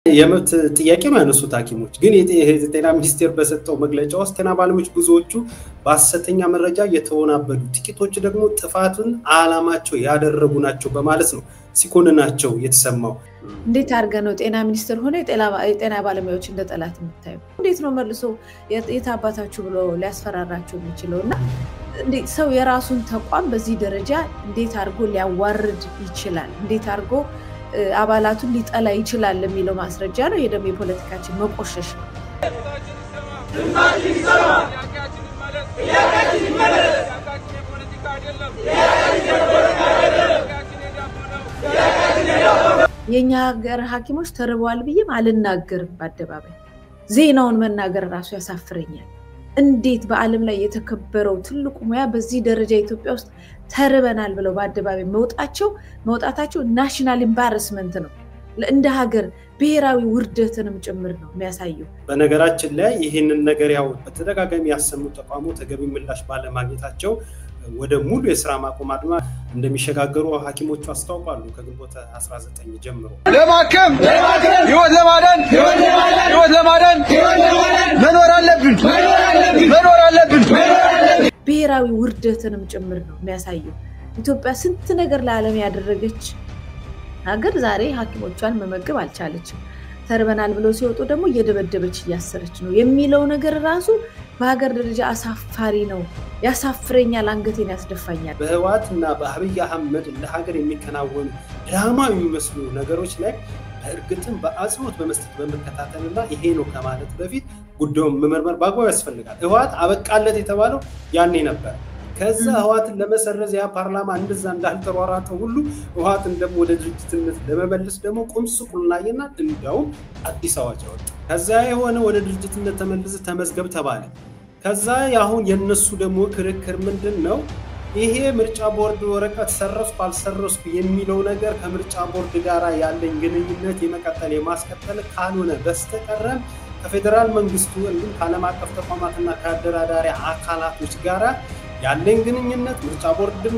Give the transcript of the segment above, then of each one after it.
የመብት ጥያቄ ማነሱት ሐኪሞች ግን የጤና ሚኒስቴር በሰጠው መግለጫ ውስጥ ጤና ባለሙያዎች ብዙዎቹ በሐሰተኛ መረጃ የተወናበዱ ጥቂቶች ደግሞ ጥፋቱን ዓላማቸው ያደረጉ ናቸው በማለት ነው ሲኮንናቸው የተሰማው። እንዴት አርገ ነው ጤና ሚኒስቴር ሆነ የጤና ባለሙያዎች እንደ ጠላት የምታዩ? እንዴት ነው መልሶ የታባታችሁ ብሎ ሊያስፈራራቸው የሚችለውና እንዴት ሰው የራሱን ተቋም በዚህ ደረጃ እንዴት አርጎ ሊያዋርድ ይችላል? እንዴት አርጎ አባላቱን ሊጠላ ይችላል ለሚለው ማስረጃ ነው። የደም የፖለቲካችን መቆሸሽ ነው። የኛ ሀገር ሐኪሞች ተርበዋል ብዬ አልናገርም በአደባባይ ዜናውን መናገር ራሱ ያሳፍረኛል። እንዴት በዓለም ላይ የተከበረው ትልቁ ሙያ በዚህ ደረጃ ኢትዮጵያ ውስጥ ተርበናል ብለው በአደባባይ መውጣታቸው ናሽናል ኢምባረስመንት ነው። እንደ ሀገር ብሔራዊ ውርደትንም ጭምር ነው የሚያሳየው። በነገራችን ላይ ይሄንን ነገር ያው በተደጋጋሚ ያሰሙ ተቋሙ ተገቢ ምላሽ ባለማግኘታቸው ወደ ሙሉ የሥራ ማቆም አድማ እንደሚሸጋገሩ ሐኪሞቹ አስታውቃሉ። ከግንቦት 19 ጀምሮ ለማከም ህይወት ለማዳን መኖር አለብን። ብሔራዊ ውርደትንም ጭምር ነው የሚያሳየው። ኢትዮጵያ ስንት ነገር ለዓለም ያደረገች ሀገር ዛሬ ሐኪሞቿን መመገብ አልቻለችም። ተርበናል ብለው ሲወጡ ደግሞ እየደበደበች እያሰረች ነው የሚለው ነገር ራሱ በሀገር ደረጃ አሳፋሪ ነው። ያሳፍረኛል፣ አንገቴን ያስደፋኛል። በህዋትና በአብይ አህመድ ለሀገር የሚከናወኑ ድራማ የሚመስሉ ነገሮች ላይ እርግጥም በአጽንኦት በመስጠት በመከታተልና ይሄ ነው ከማለት በፊት ጉዳዩን መመርመር ባግባብ ያስፈልጋል። ህዋት አበቃለት የተባለው ያኔ ነበር። ከዛ ህዋትን ለመሰረዝ ያ ፓርላማ እንደዛ እንዳልተሯሯጠው ሁሉ ህዋትን ደግሞ ወደ ድርጅትነት ለመመለስ ደግሞ ቁምስቁልናየና እንደው አዲስ አዋጅ ወጣ። ከዛ የሆነ ወደ ድርጅትነት ተመዝገብ ተባለ። ከዛ ያሁን የነሱ ደግሞ ክርክር ምንድነው? ይሄ ምርጫ ቦርድ ወረቀት ሰረስኩ አልሰረስኩ የሚለው ነገር ከምርጫ ቦርድ ጋር ያለኝ ግንኙነት የመቀጠል የማስቀጠል ካልሆነ በስተቀር ከፌደራል መንግስቱ እንዲሁም ከዓለም አቀፍ ተቋማትና ከአደራዳሪ አካላቶች ጋር ያለኝ ግንኙነት ምርጫ ቦርድም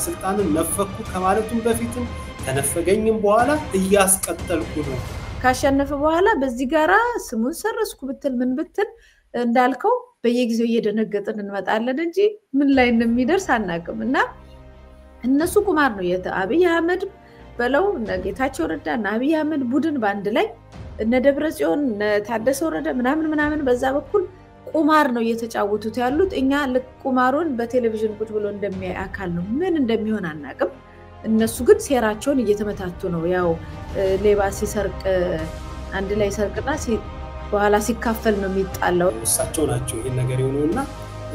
ስልጣንን ነፈኩ ከማለቱም በፊትም ተነፈገኝም በኋላ እያስቀጠልኩ ነው። ካሸነፈ በኋላ በዚህ ጋራ ስሙን ሰረስኩ ብትል ምን ብትል እንዳልከው በየጊዜው እየደነገጥን እንመጣለን እንጂ ምን ላይ እንደሚደርስ አናውቅም። እና እነሱ ቁማር ነው አብይ አህመድ በለው ጌታቸው ረዳ እና አብይ አህመድ ቡድን ባንድ ላይ እነ ደብረጽዮን ታደሰ ወረደ ምናምን በዛ በኩል ቁማር ነው እየተጫወቱት ያሉት። እኛ ለቁማሩን በቴሌቪዥን ቁጭ ብሎ እንደሚያይ አካል ነው ምን እንደሚሆን አናውቅም። እነሱ ግን ሴራቸውን እየተመታቱ ነው። ያው ሌባ ሲሰርቅ አንድ ላይ ሰርቅና በኋላ ሲካፈል ነው የሚጣለው። እሳቸው ናቸው ይሄን ነገር የሆነውና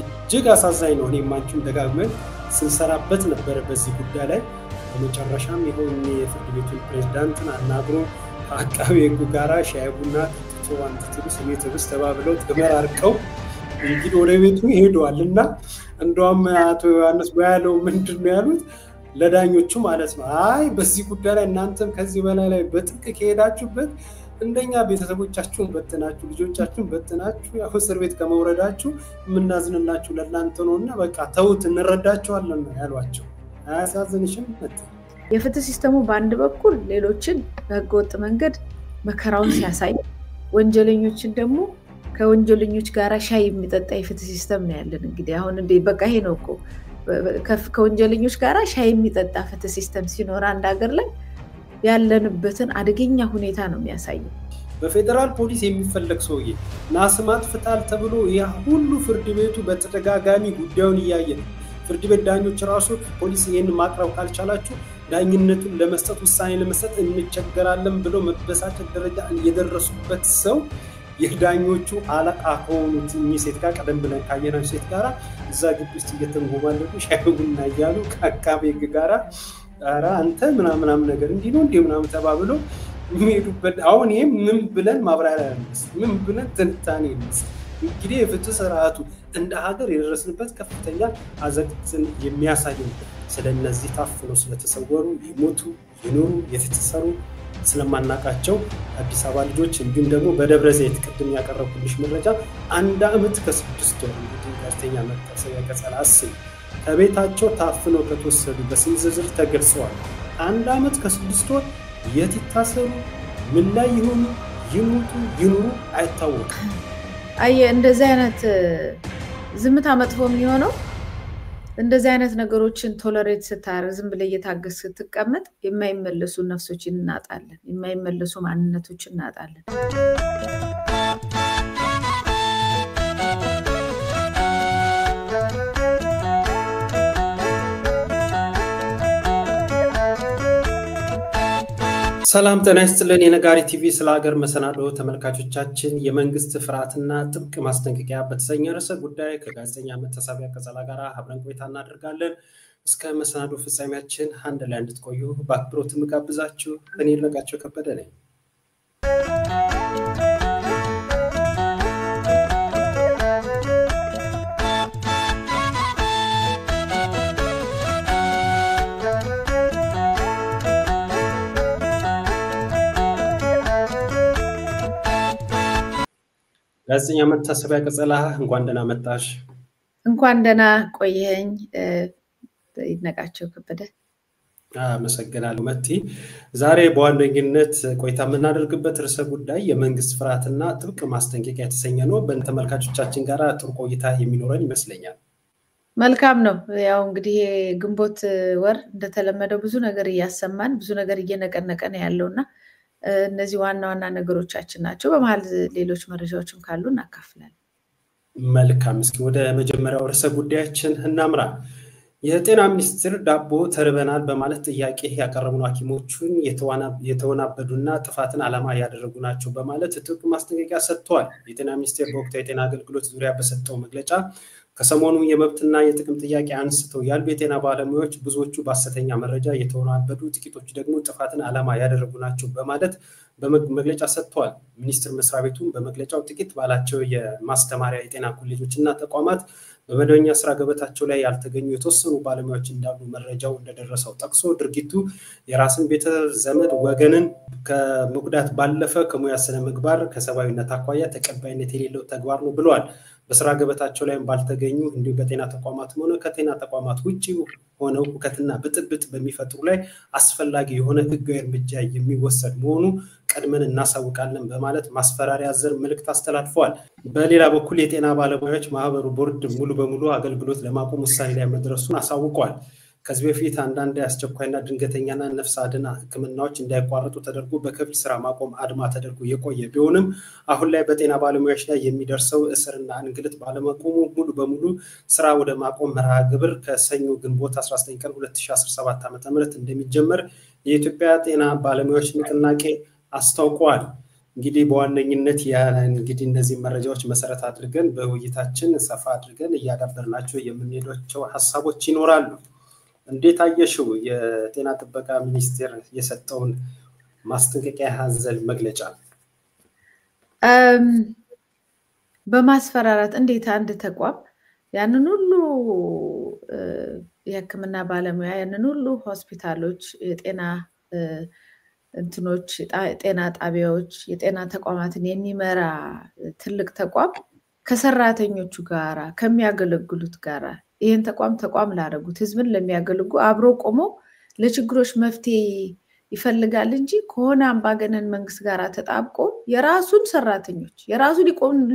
እጅግ አሳዛኝ ነው። እኔም አንቺም ደጋግመን ስንሰራበት ነበር በዚህ ጉዳይ ላይ። በመጨረሻም ይሄው የፍርድ ቤቱን ፕሬዝዳንትን አናግሮ አቃቤ ሕጉ ጋራ ሻይ ቡና ጠጥተው አንተቱ ስሜት ውስጥ ተባብለው ተመራርቀው እንግዲህ ወደ ቤቱ ሄደዋልና እንደውም አቶ ዮሐንስ ባያለው ምንድነው ያሉት ለዳኞቹ ማለት ነው? አይ በዚህ ጉዳይ ላይ እናንተም ከዚህ በላይ ላይ በጥብቅ ከሄዳችሁበት እንደኛ ቤተሰቦቻችሁን በተናችሁ ልጆቻችሁን በተናችሁ ያው እስር ቤት ከመውረዳችሁ ምናዝንላችሁ ለእናንተ ነውና በቃ ተውት እንረዳቸዋለን ያሏቸው። አያሳዝንሽም? የፍትህ ሲስተሙ በአንድ በኩል ሌሎችን በህገወጥ መንገድ መከራውን ሲያሳይ ወንጀለኞችን ደግሞ ከወንጀለኞች ጋር ሻይ የሚጠጣ የፍትህ ሲስተም ነው ያለን። እንግዲህ አሁን እንደ በቃ ይሄ ነው እኮ ከወንጀለኞች ጋር ሻይ የሚጠጣ ፍትህ ሲስተም ሲኖር አንድ ሀገር ላይ ያለንበትን አደገኛ ሁኔታ ነው የሚያሳየው። በፌደራል ፖሊስ የሚፈለግ ሰውዬ ናስማት ፍታል ተብሎ ያ ሁሉ ፍርድ ቤቱ በተደጋጋሚ ጉዳዩን ያያየ ፍርድ ቤት ዳኞች ራሱ ፖሊስ ይሄን ማቅረብ ካልቻላችሁ ዳኝነቱን ለመስጠት ውሳኔ ለመስጠት እንቸገራለን ብሎ መበሳጨት ደረጃ እየደረሱበት ሰው የዳኞቹ አለቃ ከሆኑት ሴት ጋር ቀደም ብለን ካየናቸው ሴት ጋር እዛ ግቢ ውስጥ እየተንጎማለሉ ሻይ ቡና እያሉ ከአቃቤ ሕግ ጋር አራ አንተ ምናምን ነገር እንዲህ ነው እንዴ ምናምን ተባብሎ የሚሄዱበት አሁን ይሄ ምን ብለን ማብራሪያ ያለስ ምን ብለን ትንታኔ ያለስ እንግዲህ የፍትህ ስርዓቱ እንደ ሀገር የደረስንበት ከፍተኛ አዘቅትን የሚያሳይ ነው። ስለነዚህ ታፍነው ስለተሰወሩ የሞቱ የኖሩ የተሰሩ ስለማናቃቸው አዲስ አበባ ልጆች እንዲሁም ደግሞ በደብረ ዘይት ቅድም ያቀረብኩልሽ መረጃ 1 ዓመት ከ6 ወር እንግዲህ ጋዜጠኛ መታሰቢያ ቀጸላ አስብ ከቤታቸው ታፍነው ከተወሰዱ በስም ዝርዝር ተገልጸዋል። 1 ዓመት ከ6 ወር የት ይታሰሩ ምን ላይ ይሁን ይሙቱ ይኑሩ አይታወቅም። እንደዚህ አይነት ዝምታ መጥፎ የሚሆነው እንደዚህ አይነት ነገሮችን ቶለሬት ስታረግ ዝም ብለህ እየታገስ ስትቀመጥ የማይመለሱ ነፍሶችን እናጣለን፣ የማይመለሱ ማንነቶችን እናጣለን። ሰላም ጤና ይስጥልን። የነጋሪ ቲቪ ስለ ሀገር መሰናዶ ተመልካቾቻችን የመንግስት ፍርሃትና ጥብቅ ማስጠንቀቂያ በተሰኘ ርዕሰ ጉዳይ ከጋዜጠኛ መታሰቢያ ቀጸላ ጋር አብረን ቆይታ እናደርጋለን። እስከ መሰናዶ ፍጻሜያችን አንድ ላይ እንድትቆዩ በአክብሮት ምጋብዛችሁ እኔ ይድነቃቸው ከበደ ነኝ። ጋዜጠኛ መታሰቢያ ቀጸላ እንኳን ደህና መጣሽ። እንኳን ደህና ቆየኝ ይድነቃቸው ከበደ። አመሰግናለሁ መቲ። ዛሬ በዋነኝነት ቆይታ የምናደርግበት ርዕሰ ጉዳይ የመንግስት ፍርሃትና ጥብቅ ማስጠንቀቂያ የተሰኘ ነው። በተመልካቾቻችን ጋር ጥሩ ቆይታ የሚኖረን ይመስለኛል። መልካም ነው። ያው እንግዲህ ግንቦት ወር እንደተለመደው ብዙ ነገር እያሰማን ብዙ ነገር እየነቀነቀን ያለውና እነዚህ ዋና ዋና ነገሮቻችን ናቸው። በመሃል ሌሎች መረጃዎችም ካሉ እናካፍላለን። መልካም። እስኪ ወደ መጀመሪያው ርዕሰ ጉዳያችን እናምራ። የጤና ሚኒስትር ዳቦ ተርበናል በማለት ጥያቄ ያቀረቡ ሐኪሞቹን የተወናበዱና ጥፋትን ዓላማ ያደረጉ ናቸው በማለት ጥብቅ ማስጠንቀቂያ ሰጥተዋል። የጤና ሚኒስቴር በወቅታዊ የጤና አገልግሎት ዙሪያ በሰጠው መግለጫ ከሰሞኑ የመብትና የጥቅም ጥያቄ አንስተው ያሉ የጤና ባለሙያዎች ብዙዎቹ በሐሰተኛ መረጃ የተወናበዱ፣ ጥቂቶቹ ደግሞ ጥፋትን ዓላማ ያደረጉ ናቸው በማለት በመግለጫ ሰጥተዋል። ሚኒስትር መስሪያ ቤቱ በመግለጫው ጥቂት ባላቸው የማስተማሪያ የጤና ኮሌጆችና ተቋማት በመደበኛ ስራ ገበታቸው ላይ ያልተገኙ የተወሰኑ ባለሙያዎች እንዳሉ መረጃው እንደደረሰው ጠቅሶ ድርጊቱ የራስን ቤተ ዘመድ ወገንን ከመጉዳት ባለፈ ከሙያ ስነ ምግባር ከሰብአዊነት አኳያ ተቀባይነት የሌለው ተግባር ነው ብለዋል። በስራ ገበታቸው ላይ ባልተገኙ እንዲሁ በጤና ተቋማት ሆነ ከጤና ተቋማት ውጪ ሆነው ሁከትና ብጥብጥ በሚፈጥሩ ላይ አስፈላጊ የሆነ ህጋዊ እርምጃ የሚወሰድ መሆኑ ቀድመን እናሳውቃለን በማለት ማስፈራሪያ ዘር መልእክት አስተላልፈዋል። በሌላ በኩል የጤና ባለሙያዎች ማህበሩ ቦርድ ሙሉ በሙሉ አገልግሎት ለማቆም ውሳኔ ላይ መድረሱን አሳውቀዋል። ከዚህ በፊት አንዳንድ አስቸኳይና ድንገተኛና ነፍስ አድን ህክምናዎች እንዳይቋረጡ ተደርጎ በከፊል ስራ ማቆም አድማ ተደርጎ የቆየ ቢሆንም አሁን ላይ በጤና ባለሙያዎች ላይ የሚደርሰው እስርና እንግልት ባለመቆሙ ሙሉ በሙሉ ስራ ወደ ማቆም መርሃ ግብር ከሰኞ ግንቦት 19 ቀን 2017 ዓ.ም እንደሚጀመር የኢትዮጵያ ጤና ባለሙያዎች ንቅናቄ አስታውቀዋል። እንግዲህ በዋነኝነት እንግዲህ እነዚህ መረጃዎች መሰረት አድርገን በውይይታችን ሰፋ አድርገን እያዳበርናቸው የምንሄዳቸው ሐሳቦች ይኖራሉ። እንዴት አየሽው የጤና ጥበቃ ሚኒስቴር የሰጠውን ማስጠንቀቂያ ያዘለ መግለጫ? በማስፈራራት እንዴት አንድ ተቋም ያንን ሁሉ የህክምና ባለሙያ ያንን ሁሉ ሆስፒታሎች፣ የጤና እንትኖች፣ ጤና ጣቢያዎች፣ የጤና ተቋማትን የሚመራ ትልቅ ተቋም ከሰራተኞቹ ጋራ ከሚያገለግሉት ጋራ ይሄን ተቋም ላደረጉት ህዝብን ለሚያገልጉ አብሮ ቆሞ ለችግሮች መፍትሄ ይፈልጋል እንጂ ከሆነ አምባገነን መንግስት ጋር ተጣብቆ የራሱን ሰራተኞች የራሱ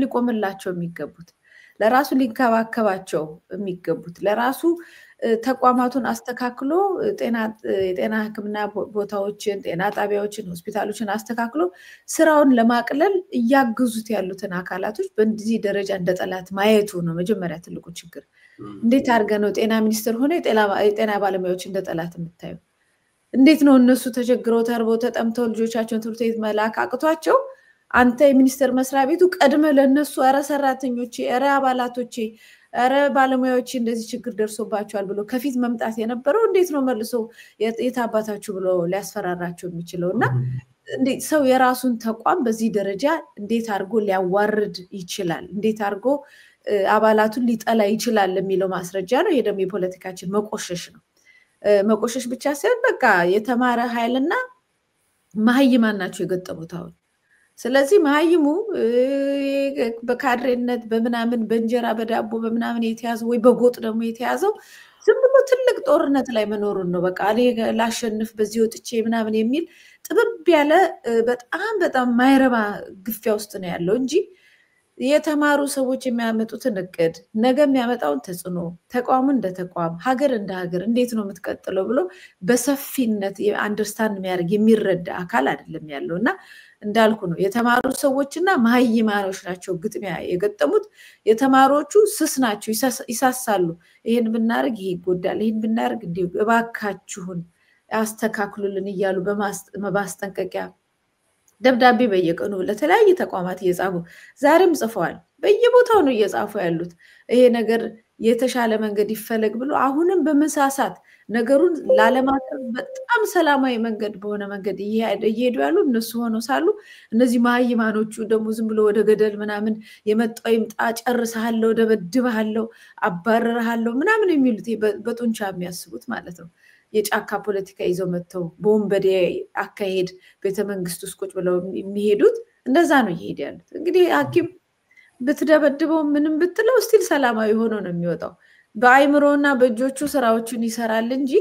ሊቆምላቸው የሚገቡት ለራሱ ሊንከባከባቸው የሚገቡት ለራሱ ተቋማቱን አስተካክሎ የጤና ህክምና ቦታዎችን፣ ጤና ጣቢያዎችን፣ ሆስፒታሎችን አስተካክሎ ስራውን ለማቅለል እያገዙት ያሉትን አካላቶች በእንዲህ ደረጃ እንደ ጠላት ማየቱ ነው መጀመሪያ ትልቁ ችግር። እንዴት አድርገህ ነው ጤና ሚኒስትር ሆነ የጤና ባለሙያዎች እንደ ጠላት የምታየው? እንዴት ነው እነሱ ተቸግረው ተርበው ተጠምተው ልጆቻቸውን ትምህርት ቤት መላክ አቅቷቸው አንተ የሚኒስትር መስሪያ ቤቱ ቀድመ ለነሱ አረ ሰራተኞቼ፣ አረ አባላቶቼ፣ አረ ባለሙያዎች እንደዚህ ችግር ደርሶባቸዋል ብሎ ከፊት መምጣት የነበረው እንዴት ነው መልሶ የታባታችሁ ብሎ ሊያስፈራራቸው የሚችለውና እንዴት ሰው የራሱን ተቋም በዚህ ደረጃ እንዴት አድርጎ ሊያዋርድ ይችላል? እንዴት አድርጎ አባላቱን ሊጠላ ይችላል የሚለው ማስረጃ ነው። ይሄ ደግሞ የፖለቲካችን መቆሸሽ ነው። መቆሸሽ ብቻ ሳይሆን በቃ የተማረ ኃይልና መሀይማን ናቸው የገጠሙት አሁን። ስለዚህ መሀይሙ በካድሬነት በምናምን በእንጀራ በዳቦ በምናምን የተያዘው ወይ በጎጥ ደግሞ የተያዘው ዝም ብሎ ትልቅ ጦርነት ላይ መኖሩን ነው። በቃ እኔ ላሸንፍ በዚህ ወጥቼ ምናምን የሚል ጥብብ ያለ በጣም ማይረባ ግፊያ ውስጥ ነው ያለው እንጂ የተማሩ ሰዎች የሚያመጡትን እቅድ ነገ የሚያመጣውን ተጽዕኖ ተቋም እንደ ተቋም ሀገር እንደ ሀገር እንዴት ነው የምትቀጥለው ብሎ በሰፊነት አንደርስታንድ የሚያደርግ የሚረዳ አካል አይደለም ያለውና እንዳልኩ ነው የተማሩ ሰዎችና ማህይማኖች ናቸው ግጥሚያ የገጠሙት የተማሮቹ ስስ ናቸው ይሳሳሉ ይሄን ብናርግ ይሄ ይጎዳል ይሄን ብናርግ እንዴ እባካችሁን አስተካክሉልን ይያሉ በማስጠንቀቂያ ደብዳቤ በየቀኑ ለተለያየ ተቋማት እየጻፉ ዛሬም ጽፈዋል በየቦታው ነው እየጻፉ ያሉት ይሄ ነገር የተሻለ መንገድ ይፈለግ ብሎ አሁንም በመሳሳት ነገሩን ላለማቀር በጣም ሰላማዊ መንገድ በሆነ መንገድ እየሄዱ ያሉ እነሱ ሆነው ሳሉ እነዚህ ማህይማኖቹ ደግሞ ዝም ብሎ ወደ ገደል ምናምን የመጣው ይምጣ ጨርሰሃለው ደበድበሃለው አባረረሃለው ምናምን የሚሉት በጡንቻ የሚያስቡት ማለት ነው የጫካ ፖለቲካ ይዘው መተው ቦምበዴ አካሄድ ቤተመንግስት ውስጥ ቁጭ ብለው የሚሄዱት እንደዛ ነው ይሄድ ያሉት እንግዲህ ሐኪም ብትደበድበው ምንም ብትለው ስቲል ሰላማዊ ሆኖ ነው የሚወጣው በአይምሮና በእጆቹ ስራዎችን ይሰራል እንጂ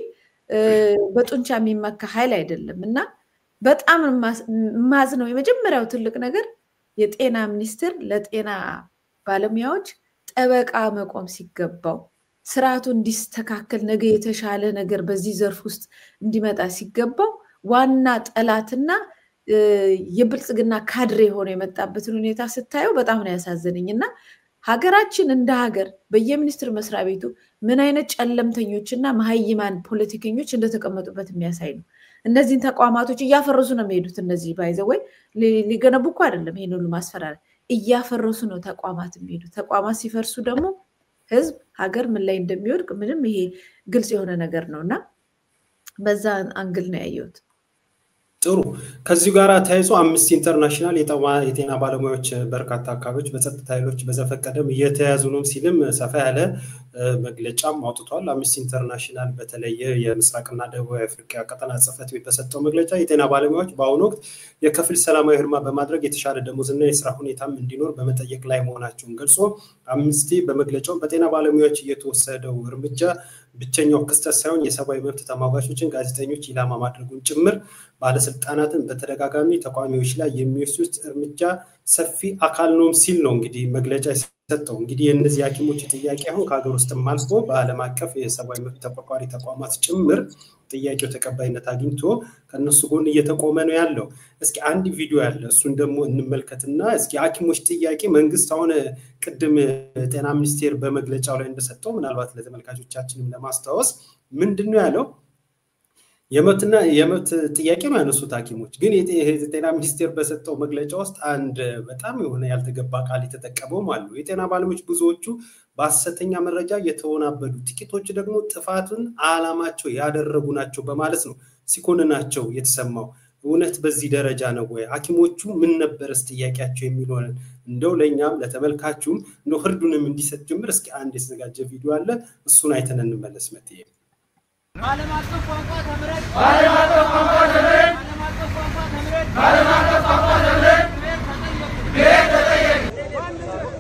በጡንቻ የሚመካ ኃይል አይደለምና በጣም ማዝነው የመጀመሪያው ትልቅ ነገር የጤና ሚኒስትር ለጤና ባለሙያዎች ጠበቃ መቆም ሲገባው ስርዓቱ እንዲስተካከል ነገ የተሻለ ነገር በዚህ ዘርፍ ውስጥ እንዲመጣ ሲገባው ዋና ጠላትና የብልጽግና ካድሬ ሆኖ የመጣበትን ሁኔታ ስታየው በጣም ነው ያሳዘነኝና ሀገራችን እንደ ሀገር በየሚኒስትር መስሪያ ቤቱ ምን አይነት ጨለምተኞችና ማህይማን ፖለቲከኞች እንደተቀመጡበት የሚያሳይ ነው እነዚህን ተቋማቶች እያፈረሱ ነው የሚሄዱት እነዚህ ባይዘው ሊገነቡ እኮ አይደለም ይሄን ሁሉ ማስፈራሪያ እያፈረሱ ነው ተቋማት የሚሄዱት ተቋማት ሲፈርሱ ደግሞ ህዝብ ሀገር ምን ላይ እንደሚወድቅ ምንም ይሄ ግልጽ የሆነ ነገር ነውና በዛ አንግል ነው ያየሁት ጥሩ ከዚህ ጋር ታይዞ አምነስቲ ኢንተርናሽናል የጤና ባለሙያዎች በርካታ አካባቢዎች በጸጥታ ኃይሎች በዘፈቀደም እየተያዙ ነው ሲልም ሰፋ ያለ መግለጫም አውጥቷል አምነስቲ ኢንተርናሽናል በተለየ የምስራቅና ደቡብ አፍሪካ ቀጠና ጽፈት ቤት በሰጠው መግለጫ የጤና ባለሙያዎች በአሁኑ ወቅት የከፊል ሰላማዊ ህልማ በማድረግ የተሻለ ደሞዝና የስራ ሁኔታም እንዲኖር በመጠየቅ ላይ መሆናቸውን ገልጾ አምነስቲ በመግለጫው በጤና ባለሙያዎች እየተወሰደው እርምጃ ብቸኛው ክስተት ሳይሆን የሰብአዊ መብት ተሟጋቾችን ጋዜጠኞች ኢላማ ማድረጉን ጭምር ባለስልጣናትን በተደጋጋሚ ተቋሚዎች ላይ የሚወስዱት እርምጃ ሰፊ አካል ነው ሲል ነው እንግዲህ መግለጫ ሰጠው እንግዲህ የነዚህ ሐኪሞች ጥያቄ አሁን ከሀገር ውስጥም አልፎ በዓለም አቀፍ የሰብአዊ መብት ተቋቋሪ ተቋማት ጭምር ጥያቄው ተቀባይነት አግኝቶ ከነሱ ጎን እየተቆመ ነው ያለው እስኪ አንድ ቪዲዮ ያለ እሱን ደግሞ እንመልከትና እስኪ ሐኪሞች ጥያቄ መንግስት አሁን ቅድም ጤና ሚኒስቴር በመግለጫው ላይ እንደሰጠው ምናልባት ለተመልካቾቻችንም ለማስተዋወስ ምንድነው ያለው የመብት ጥያቄ ነው ያነሱት ሐኪሞች ግን የጤና ሚኒስቴር በሰጠው መግለጫ ውስጥ አንድ በጣም የሆነ ያልተገባ ቃል የተጠቀመው ማለት ነው የጤና ባለሙያዎች ብዙዎቹ በሐሰተኛ መረጃ የተወናበዱ ጥቂቶች ደግሞ ጥፋቱን ዓላማቸው ያደረጉ ናቸው በማለት ነው ሲኮንናቸው የተሰማው እውነት በዚህ ደረጃ ነው ወይ ሐኪሞቹ ምን ነበርስ ጥያቄያቸው የሚሆነን እንደው ለኛም ለተመልካቹም ነው ህርዱንም እንዲሰጥ ጀምር እስኪ አንድ የተዘጋጀ ቪዲዮ አለ እሱን አይተን እንመለስ መጥዬ ዓለም አቀፍ ቋንቋ ተምረን ዓለም አቀፍ ቋንቋ ተምረን ዓለም አቀፍ ቋንቋ ተምረን ቤት ተጠየቅ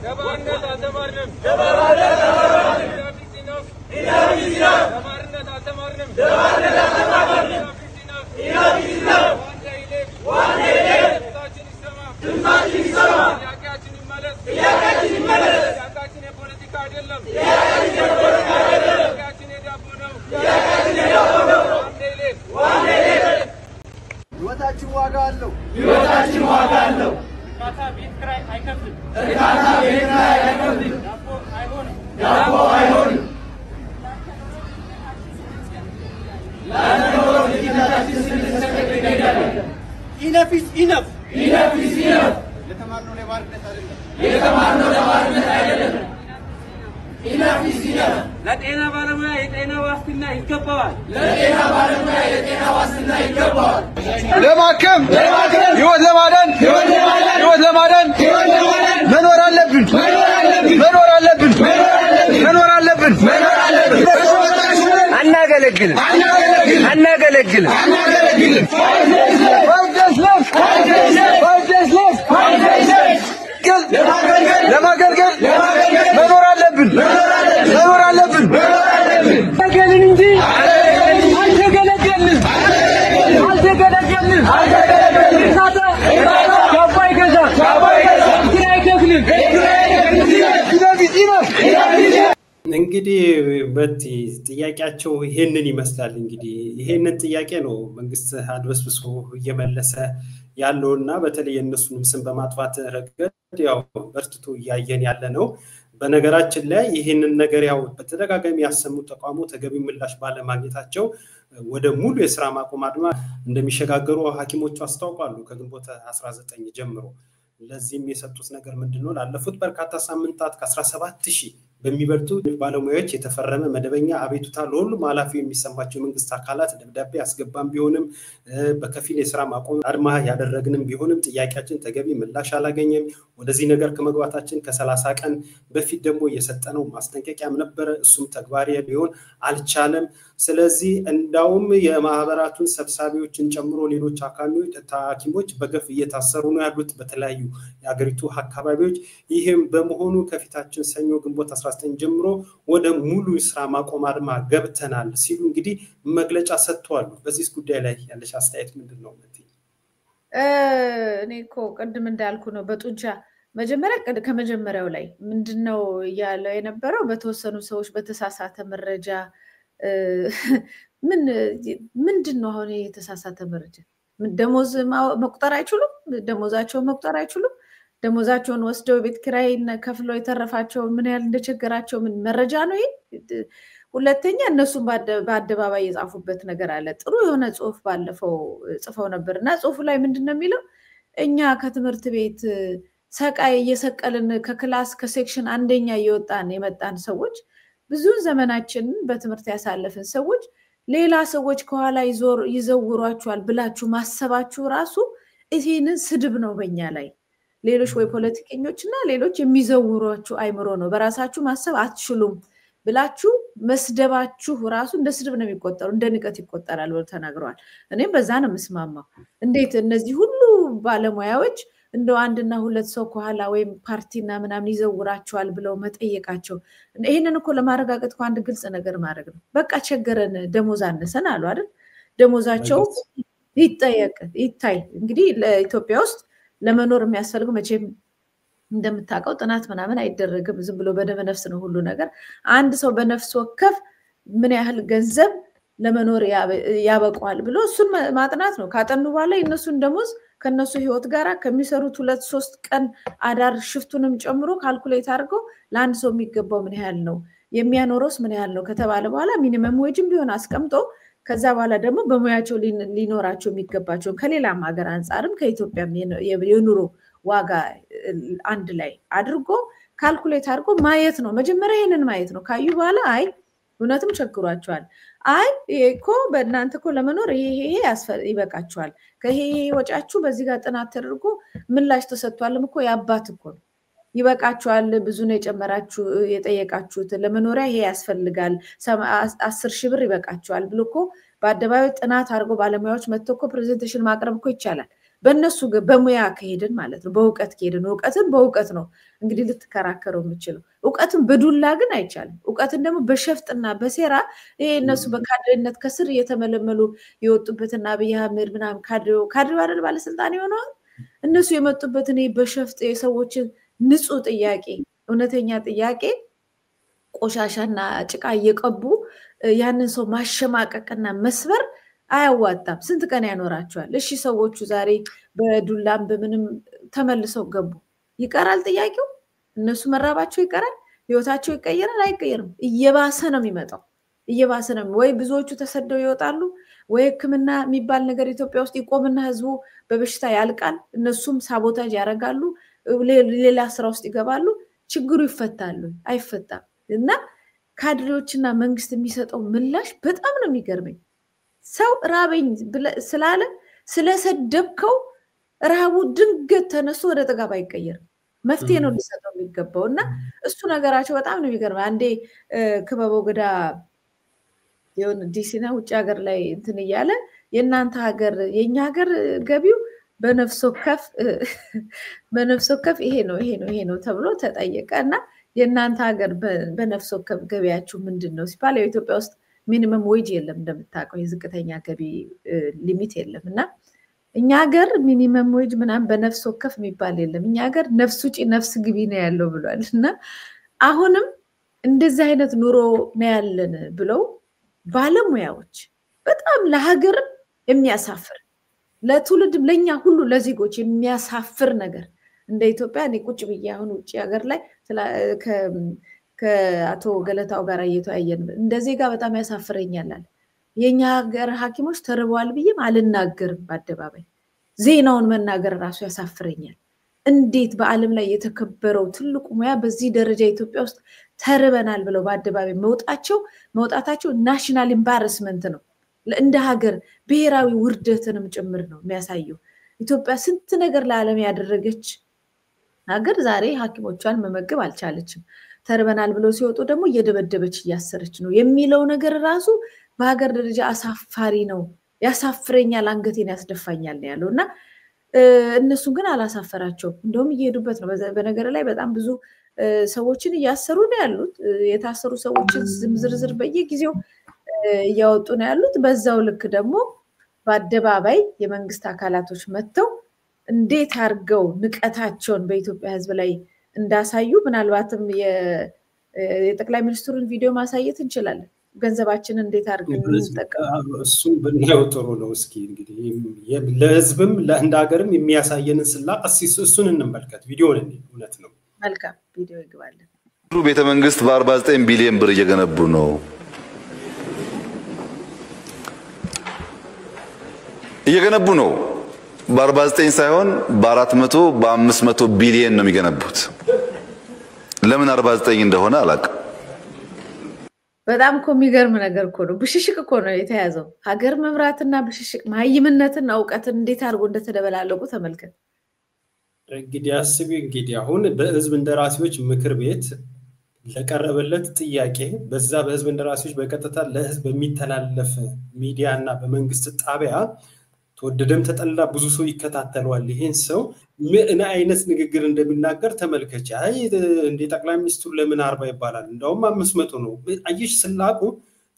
ገባርነት አልተማርንም ገባርነት አልተማርንም ገባርነት አልተማርንም ድምፃችን ይሰማ ጥያቄያችን ይመለስ ጥያቄያችን የፖለቲካ አይደለም ጥያቄያችን የዳቦ ነው ህይወታችን ዋጋ አለው እርካታ ቤት ኪራይ አይከፍልም ዳቦ አይሆንም ለነገሩ ልጅነታችን ስንሰቀቅ ይገኛል enough is enough ለተማርነው ለባርነት አይደለም enough is enough ለጤና ባለሙያ የጤና ዋስትና ይገባዋል ለማከም ህይወት ለማዳን መኖር አለብን አናገለግልም ለማገልገል መኖር አለብን ገልን እንጂ አልተገለገልንም እንግዲህ በቲ ጥያቄያቸው ይሄንን ይመስላል። እንግዲህ ይሄንን ጥያቄ ነው መንግስት አድበስብሶ እየመለሰ ያለውና በተለይ የነሱንም ስም በማጥፋት ረገድ ያው በርትቶ እያየን ያለ ነው። በነገራችን ላይ ይሄንን ነገር ያው በተደጋጋሚ ያሰሙ ተቋሙ ተገቢ ምላሽ ባለማግኘታቸው ወደ ሙሉ የሥራ ማቆም አድማ እንደሚሸጋገሩ ሐኪሞቹ አስታውቃሉ ከግንቦት 19 ጀምሮ። ለዚህም የሰጡት ነገር ምንድነው? ላለፉት በርካታ ሳምንታት ከ17000 በሚበልጡ ባለሙያዎች የተፈረመ መደበኛ አቤቱታ ለሁሉም ኃላፊው የሚሰማቸው መንግስት አካላት ደብዳቤ አስገባም ቢሆንም በከፊል የሥራ ማቆም አድማ ያደረግንም ቢሆንም ጥያቄያችን ተገቢ ምላሽ አላገኘም። ወደዚህ ነገር ከመግባታችን ከ30 ቀን በፊት ደግሞ የሰጠነው ማስጠንቀቂያም ነበር፣ እሱም ተግባራዊ ሊሆን አልቻለም። ስለዚህ እንዳውም የማህበራቱን ሰብሳቢዎችን ጨምሮ ሌሎች ሐኪሞች በገፍ እየታሰሩ ነው ያሉት በተለያዩ የአገሪቱ አካባቢዎች። ይሄም በመሆኑ ከፊታችን ሰኞ ግንቦት 19 ጀምሮ ወደ ሙሉ የሥራ ማቆም አድማ ገብተናል ሲሉ እንግዲህ መግለጫ ሰጥተዋል። በዚህ ጉዳይ ላይ ያለሽ አስተያየት ምንድነው? እኔ እኮ ቅድም እንዳልኩ ነው በጡንቻ መጀመሪያ ከመጀመሪያው ላይ ምንድነው ያለው የነበረው በተወሰኑ ሰዎች በተሳሳተ መረጃ ምንድነው አሁን የተሳሳተ መረጃ ደሞዝ መቁጠር አይችሉም፣ ደሞዛቸውን መቁጠር አይችሉም። ደሞዛቸውን ወስደው ቤት ኪራይ ከፍሎ የተረፋቸው ምን ያህል እንደቸገራቸው ምን መረጃ ነው ይሄ? ሁለተኛ እነሱም በአደባባይ የጻፉበት ነገር አለ። ጥሩ የሆነ ጽሁፍ ባለፈው ጽፈው ነበርና ጽሁፉ ላይ ምንድነው የሚለው? እኛ ከትምህርት ቤት ሰቃይ እየሰቀልን ከክላስ ከሴክሽን አንደኛ እየወጣን የመጣን ሰዎች ብዙ ዘመናችንን በትምህርት ያሳለፍን ሰዎች ሌላ ሰዎች ከኋላ ይዘውሯቸዋል ብላችሁ ማሰባችሁ ራሱ ይሄንን ስድብ ነው በእኛ ላይ። ሌሎች ወይ ፖለቲከኞችና ሌሎች የሚዘውሯችሁ አይምሮ ነው፣ በራሳችሁ ማሰብ አትችሉም ብላችሁ መስደባችሁ ራሱ እንደ ስድብ ነው የሚቆጠሩ፣ እንደ ንቀት ይቆጠራል ብለው ተናግረዋል። እኔም በዛ ነው መስማማው። እንዴት እነዚህ ሁሉ ባለሙያዎች እንደው አንድና ሁለት ሰው ከኋላ ወይም ፓርቲና ምናምን ይዘውራቸዋል ብለው መጠየቃቸው? ይሄንን እኮ ለማረጋገጥ እኮ አንድ ግልጽ ነገር ማድረግ ነው። በቃ ቸገረን ደሞዝ አነሰን አሉ አይደል? ደሞዛቸው ይታይ። እንግዲህ ለኢትዮጵያ ውስጥ ለመኖር የሚያስፈልገው መቼም እንደምታውቀው ጥናት ምናምን አይደረግም፣ ዝም ብሎ በደመ ነፍስ ነው ሁሉ ነገር። አንድ ሰው በነፍስ ወከፍ ምን ያህል ገንዘብ ለመኖር ያበቃዋል ብሎ እሱን ማጥናት ነው። ካጠኑ በኋላ የነሱን ደሞዝ ከነሱ ህይወት ጋር ከሚሰሩት 2-3 ቀን አዳር ሽፍቱንም ጨምሮ ካልኩሌት አድርገው ለአንድ ሰው የሚገባው ምን ያህል ነው የሚያኖረውስ ምን ያህል ነው ከተባለ በኋላ ሚኒመም ዌጅም ቢሆን አስቀምጦ ከዛ በኋላ ደግሞ በሙያቸው ሊኖራቸው የሚገባቸው ከሌላም ሀገር አንፃርም ከኢትዮጵያም የኑሮ ዋጋ አንድ ላይ አድርጎ ካልኩሌት አድርጎ ማየት ነው። መጀመሪያ ይሄንን ማየት ነው። ካዩ በኋላ አይ እውነትም ቸግሯቸዋል፣ አይ እኮ በእናንተ እኮ ለመኖር ይሄ ይበቃቸዋል፣ ከይሄ ወጫችሁ በዚህ ጋር ጥናት ተደርጎ ምላሽ ተሰጥቷልም እኮ ያባት እኮ ነው ይበቃቸዋል፣ ብዙ ነው የጨመራችሁ የጠየቃችሁት፣ ለመኖሪያ ይሄ ያስፈልጋል 10,000 ብር ይበቃቸዋል ብሎ እኮ በአደባባይ ጥናት አድርጎ ባለሙያዎች መጥተው እኮ ፕሬዘንቴሽን ማቅረብ እኮ ይቻላል። በእነሱ በሙያ ከሄድን ማለት ነው፣ በእውቀት ከሄድን እውቀትን በእውቀት ነው እንግዲህ ልትከራከረው የምችለው። እውቀትን በዱላ ግን አይቻልም። እውቀትን ደግሞ በሸፍጥና በሴራ ይሄ እነሱ በካድሬነት ከስር እየተመለመሉ የወጡበትና አብይ አህመድ ምናምን ካድሬው አይደል ባለስልጣን የሆነዋል። እነሱ የመጡበትን በሸፍጥ የሰዎችን ንጹህ ጥያቄ እውነተኛ ጥያቄ ቆሻሻና ጭቃ እየቀቡ ያንን ሰው ማሸማቀቅና መስበር አያዋጣም። ስንት ቀን ያኖራቸዋል? እሺ ሰዎቹ ዛሬ በዱላም በምንም ተመልሰው ገቡ፣ ይቀራል ጥያቄው? እነሱ መራባቸው ይቀራል? ህይወታቸው ይቀየራል? አይቀየርም። እየባሰ ነው የሚመጣው፣ እየባሰ ነው። ወይ ብዙዎቹ ተሰደው ይወጣሉ፣ ወይ ሕክምና የሚባል ነገር ኢትዮጵያ ውስጥ ይቆምና ህዝቡ በበሽታ ያልቃል። እነሱም ሳቦታጅ ያደርጋሉ፣ ሌላ ስራ ውስጥ ይገባሉ። ችግሩ ይፈታሉ? አይፈታም። እና ካድሬዎችና መንግስት የሚሰጠው ምላሽ በጣም ነው የሚገርመኝ። ሰው ራበኝ ስላለ ስለሰደብከው ረሃቡ ድንገት ተነስቶ ወደ ጥጋብ አይቀየርም። መፍትሄ ነው ሊሰጠው የሚገባው። እና እሱ ነገራቸው በጣም ነው የሚገርመኝ። አንዴ ክበበው ገዳ የሆነ ዲሲና ውጭ ሀገር ላይ እንትን እያለ የእናንተ ሀገር የኛ ሀገር ገቢው በነፍስ ወከፍ ይሄ ነው ተብሎ ተጠየቀ። እና የእናንተ ሀገር በነፍስ ወከፍ ገቢያችሁ ምንድን ነው ሲባል የኢትዮጵያ ውስጥ ሚኒመም ዌጅ የለም፣ እንደምታውቀው የዝቅተኛ ገቢ ሊሚት የለም። እና እኛ ሀገር ሚኒመም ዌጅ ምናምን በነፍስ ወከፍ የሚባል የለም፣ እኛ ሀገር ነፍስ ውጪ ነፍስ ግቢ ነው ያለው ብሏል። እና አሁንም እንደዚህ አይነት ኑሮ ነው ያለን ብለው ባለሙያዎች በጣም ለሀገር የሚያሳፍር ለትውልድም ለኛ ሁሉ ለዜጎች የሚያሳፍር ነገር እንደ ኢትዮጵያ እኔ ቁጭ ብዬ አሁን ውጪ ሀገር ላይ ከአቶ ገለታው ጋር እየተወያየን እንደዚህ ጋር በጣም ያሳፍረኛል አለ። የኛ ሀገር ሐኪሞች ተርበዋል ብዬም አልናገርም በአደባባይ ዜናውን መናገር ራሱ ያሳፍረኛል። እንዴት በዓለም ላይ የተከበረው ትልቁ ሙያ በዚህ ደረጃ ኢትዮጵያ ውስጥ ተርበናል ብለው በአደባባይ መውጣታቸው ናሽናል ኢምባረስመንት ነው። እንደ ሀገር ብሔራዊ ውርደትንም ጭምር ነው የሚያሳየው። ኢትዮጵያ ስንት ነገር ለዓለም ያደረገች ሀገር ዛሬ ሐኪሞቿን መመገብ አልቻለችም። ተርበናል ብለው ሲወጡ ደግሞ እየደበደበች እያሰረች ነው የሚለው ነገር ራሱ በሀገር ደረጃ አሳፋሪ ነው። ያሳፍረኛል፣ አንገቴን ያስደፋኛል ነው ያለውና እነሱን ግን አላሳፈራቸውም። እንደውም እየሄዱበት ነው። በነገር ላይ በጣም ብዙ ሰዎችን እያሰሩ ነው ያሉት። የታሰሩ ሰዎችን ዝርዝር በየጊዜው እያወጡ ነው ያሉት። በዛው ልክ ደግሞ በአደባባይ የመንግስት አካላቶች መጥተው እንዴት አድርገው ንቀታቸውን በኢትዮጵያ ሕዝብ ላይ እንዳሳዩ ምናልባትም የጠቅላይ ሚኒስትሩን ቪዲዮ ማሳየት እንችላለን። ገንዘባችንን እንዴት አድርገን እንጠቀም እሱን ብናየው ጥሩ ነው። እስኪ እንግዲህ ለህዝብም እንደ ሀገርም የሚያሳየንን ስላቅ እሱን እንመልከት። ቪዲዮውን እውነት ነው። መልካም ቪዲዮ ይግባልን። ቤተ መንግስት በ49 ቢሊዮን ብር እየገነቡ ነው። እየገነቡ ነው። በ49 ሳይሆን በ400 በ500 ቢሊዮን ነው የሚገነቡት። ለምን 49 እንደሆነ አላውቅም። በጣም እኮ የሚገርም ነገር እኮ ነው። ብሽሽቅ እኮ ነው የተያዘው። ሀገር መምራትና ብሽሽቅ፣ መሀይምነትና እውቀትን እንዴት አድርጎ እንደተደበላለቁ ተመልከት። እንግዲህ አስቢ። እንግዲህ አሁን በህዝብ እንደራሴዎች ምክር ቤት ለቀረበለት ጥያቄ በዛ በህዝብ እንደራሴዎች በቀጥታ ለህዝብ በሚተላለፍ ሚዲያና በመንግስት ጣቢያ ተወደደም ተጠላ ብዙ ሰው ይከታተለዋል። ይሄን ሰው ምን አይነት ንግግር እንደሚናገር ተመልከች። አይ እንደ ጠቅላይ ሚኒስትሩ ለምን 40 ይባላል? እንደውም 500 ነው። አየሽ ስላቁ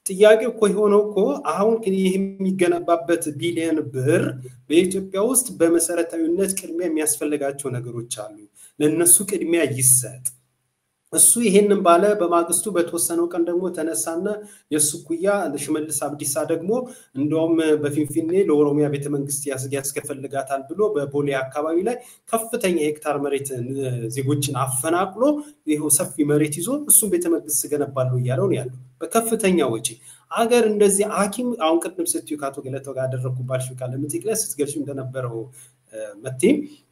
ጥያቄው እኮ የሆነው እኮ አሁን ይሄ የሚገነባበት ቢሊዮን ብር በኢትዮጵያ ውስጥ በመሰረታዊነት ቅድሚያ የሚያስፈልጋቸው ነገሮች አሉ። ለነሱ ቅድሚያ ይሰጥ። እሱ ይሄንን ባለ በማግስቱ በተወሰነው ቀን ደግሞ ተነሳና የሱኩያ ሽመልስ አብዲሳ ደግሞ እንደውም በፊንፊኔ ለኦሮሚያ ቤተመንግስት ያስከፈልጋታል ብሎ በቦሌ አካባቢ ላይ ከፍተኛ ሄክታር መሬት ዜጎችን አፈናቅሎ ይሄው ሰፊ መሬት ይዞ እሱን ቤተመንግስት ገነባሉ እያለው ነው ያለው በከፍተኛ ወጪ። አገር እንደዚህ ሐኪም አሁን ቅድም ስትዩ ካቶ ገለታው ጋር አደረኩባችሁ ቃል ለምትይክለስ ስትገልጹ እንደነበረው መቴ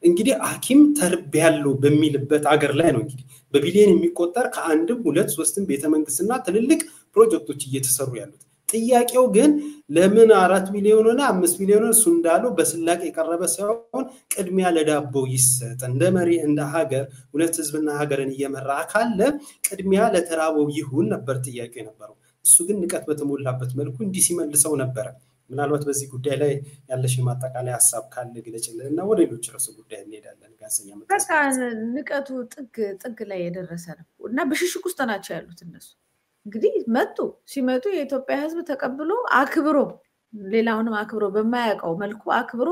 እንግዲህ ሐኪም ተርቢያለው በሚልበት አገር ላይ ነው እንግዲህ በቢሊዮን የሚቆጠር ከአንድም ሁለት ሶስትም ቤተመንግስትና ትልልቅ ፕሮጀክቶች እየተሰሩ ያሉት። ጥያቄው ግን ለምን 4 ሚሊዮን እና 5 ሚሊዮን እሱ እንዳለው በስላቅ የቀረበ ሳይሆን ቅድሚያ ለዳቦው ይሰጥ። እንደ መሪ እንደ ሀገር ሁለት ህዝብና ሀገርን እየመራ ካለ ቅድሚያ ለተራበው ይሁን ነበር ጥያቄው የነበረው። እሱ ግን ንቀት በተሞላበት መልኩ እንዲህ ሲመልሰው ነበር። ምናልባት በዚህ ጉዳይ ላይ ያለሽ ማጠቃለያ ሐሳብ ካለ ግለጭልንና ወደ ሌሎች ርዕሰ ጉዳይ እንሄዳለን። ጋዜጠኛ በቃ ንቀቱ ጥግ ላይ የደረሰ ነው እና በሽሽቅ ውስጥ ናቸው ያሉት እነሱ። እንግዲህ ሲመጡ የኢትዮጵያ ህዝብ ተቀብሎ አክብሮ ሌላውንም አክብሮ በማያውቀው መልኩ አክብሮ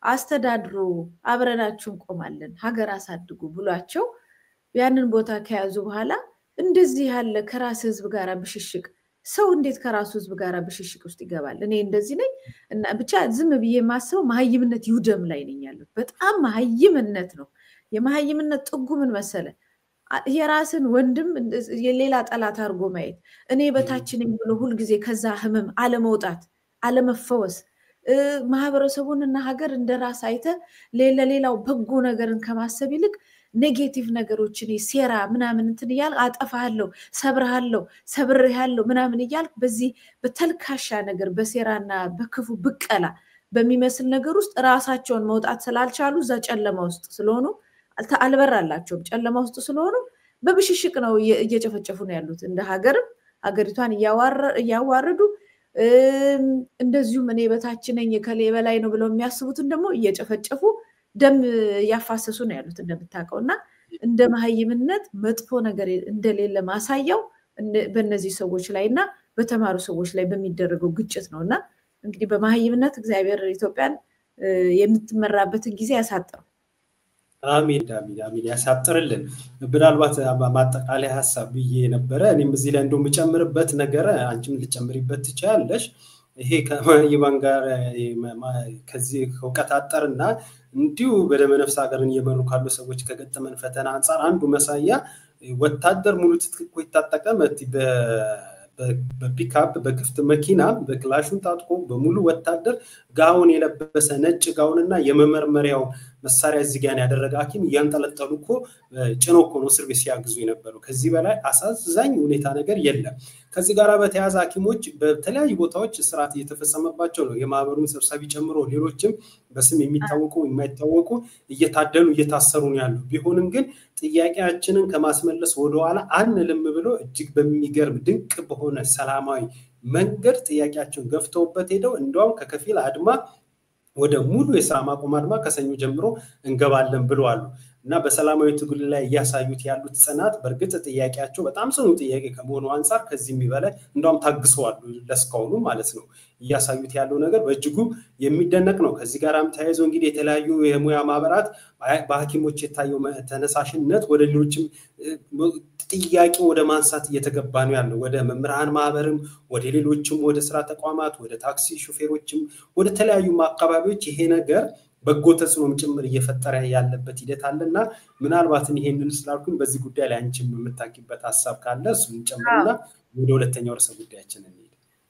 አስተዳድሩ፣ አብረናችሁ እንቆማለን፣ ሀገር አሳድጉ ብሏቸው ያንን ቦታ ከያዙ በኋላ እንደዚህ ያለ ከራስ ህዝብ ጋር ብሽሽቅ ሰው እንዴት ከራሱ ህዝብ ጋር ብሽሽቅ ውስጥ ይገባል? እኔ እንደዚህ ነኝ እና ብቻ ዝም ብዬ ማሰው መሀይምነት ይውደም ላይ ነኝ ያለው። በጣም መሀይምነት ነው። የመሀይምነት ጥጉ ምን መሰለ? የራስን ወንድም የሌላ ጠላት አድርጎ ማየት፣ እኔ በታች ነኝ ብሎ ሁል ጊዜ ከዛ ህመም አለመውጣት፣ አለመፈወስ፣ ማህበረሰቡንና ሀገር እንደራስ አይተ ለሌላው በጎ ነገርን ከማሰብ ይልቅ ኔጌቲቭ ነገሮችን ሴራ ምናምን እንትን ይያል አጠፋሃለሁ፣ ሰብርሃለሁ ምናምን ይያል በዚህ በተልካሻ ነገር በሴራና በክፉ ብቀላ በሚመስል ነገር ውስጥ ራሳቸውን መውጣት ስላልቻሉ እዛ ጨለማ ውስጥ ስለሆኑ አልበራላቸውም። ጨለማ ውስጥ ስለሆኑ በብሽሽቅ ነው እየጨፈጨፉ ነው ያሉት። እንደ ሀገርም ሀገሪቷን እያዋረዱ እንደዚሁም እኔ በታች ነኝ ከሌ በላይ ነው ብለው የሚያስቡትን ደግሞ እየጨፈጨፉ ደም ያፋሰሱ ነው ያሉት እንደምታውቀውና እንደ መሀይምነት መጥፎ ነገር እንደሌለ ማሳያው በእነዚህ ሰዎች ላይና በተማሩ ሰዎች ላይ በሚደረገው ግጭት ነውና እንግዲህ በመሀይምነት እግዚአብሔር ኢትዮጵያን የምትመራበትን ጊዜ ያሳጥረው። አሚን አሚን ያሳጥርልን። ምናልባት ማጠቃለያ ሐሳብ ብዬ ነበረ እኔም እዚህ ላይ እንደው የምጨምርበት ነገር አንቺም ልጨምሪበት ትችያለሽ። ይሄ ከማይባን ጋር ከዚህ እውቀት አጠርና እንዲሁ በደመ ነፍስ ሀገርን እየመሩ ካሉ ሰዎች ከገጠመን ፈተና አንፃር አንዱ መሳያ ወታደር ሙሉ ትጥቅ ይታጠቀ በፒካፕ በክፍት መኪና በክላሹን ታጥቆ በሙሉ ወታደር ጋውን የለበሰ ነጭ ጋውንና የመመርመሪያው መሳሪያ እዚህ ጋር ያደረገ ሐኪም ያንጠለጠሉ እኮ ጭኖ እኮ ነው እስር ቤት ሲያግዙ የነበረው። ከዚህ በላይ አሳዛኝ ሁኔታ ነገር የለም። ከዚህ ጋር በተያያዘ ሐኪሞች በተለያዩ ቦታዎች ስርዓት እየተፈጸመባቸው ነው። የማህበሩን ሰብሳቢ ጨምሮ ሌሎችም በስም የሚታወቁ የማይታወቁ እየታደሉ እየታሰሩ ነው ያሉ። ቢሆንም ግን ጥያቄያችንን ከማስመለስ ወደኋላ አንልም ብሎ እጅግ በሚገርም ድንቅ በሆነ ሰላማዊ መንገድ ጥያቄያቸውን ገፍተውበት ሄደው እንደውም ከከፊል አድማ ወደ ሙሉ የሥራ ማቆም አድማ ከሰኞ ጀምሮ እንገባለን ብለዋል። እና በሰላማዊ ትግል ላይ ያሳዩት ያሉት ጽናት በርግጥ ጥያቄያቸው በጣም ጽኑ ጥያቄ ከመሆኑ አንፃር ከዚህ የሚበላይ እንደውም ታግሰዋል ለስካውኑ ማለት ነው። ያሳዩት ያለው ነገር በእጅጉ የሚደነቅ ነው። ከዚህ ጋርም ተያይዞ እንግዲህ የተለያዩ የሙያ ማህበራት በሐኪሞች የታየው ተነሳሽነት ወደ ሌሎችም ጥያቄ ወደ ማንሳት እየተገባ ነው ያለው። ወደ መምህራን ማህበርም ወደ ሌሎችም ወደ ስራ ተቋማት ወደ ታክሲ ሹፌሮችም ወደ ተለያዩ አካባቢዎች ይሄ ነገር በጎ ተጽዕኖም ጭምር እየፈጠረ ያለበት ሂደት አለና ምናልባት ይሄንን ስላልኩኝ በዚህ ጉዳይ ላይ አንቺም የምታኪበት ሐሳብ ካለ እሱን ጨምርና ወደ ሁለተኛው ርዕሰ ጉዳያችን እንሂድ።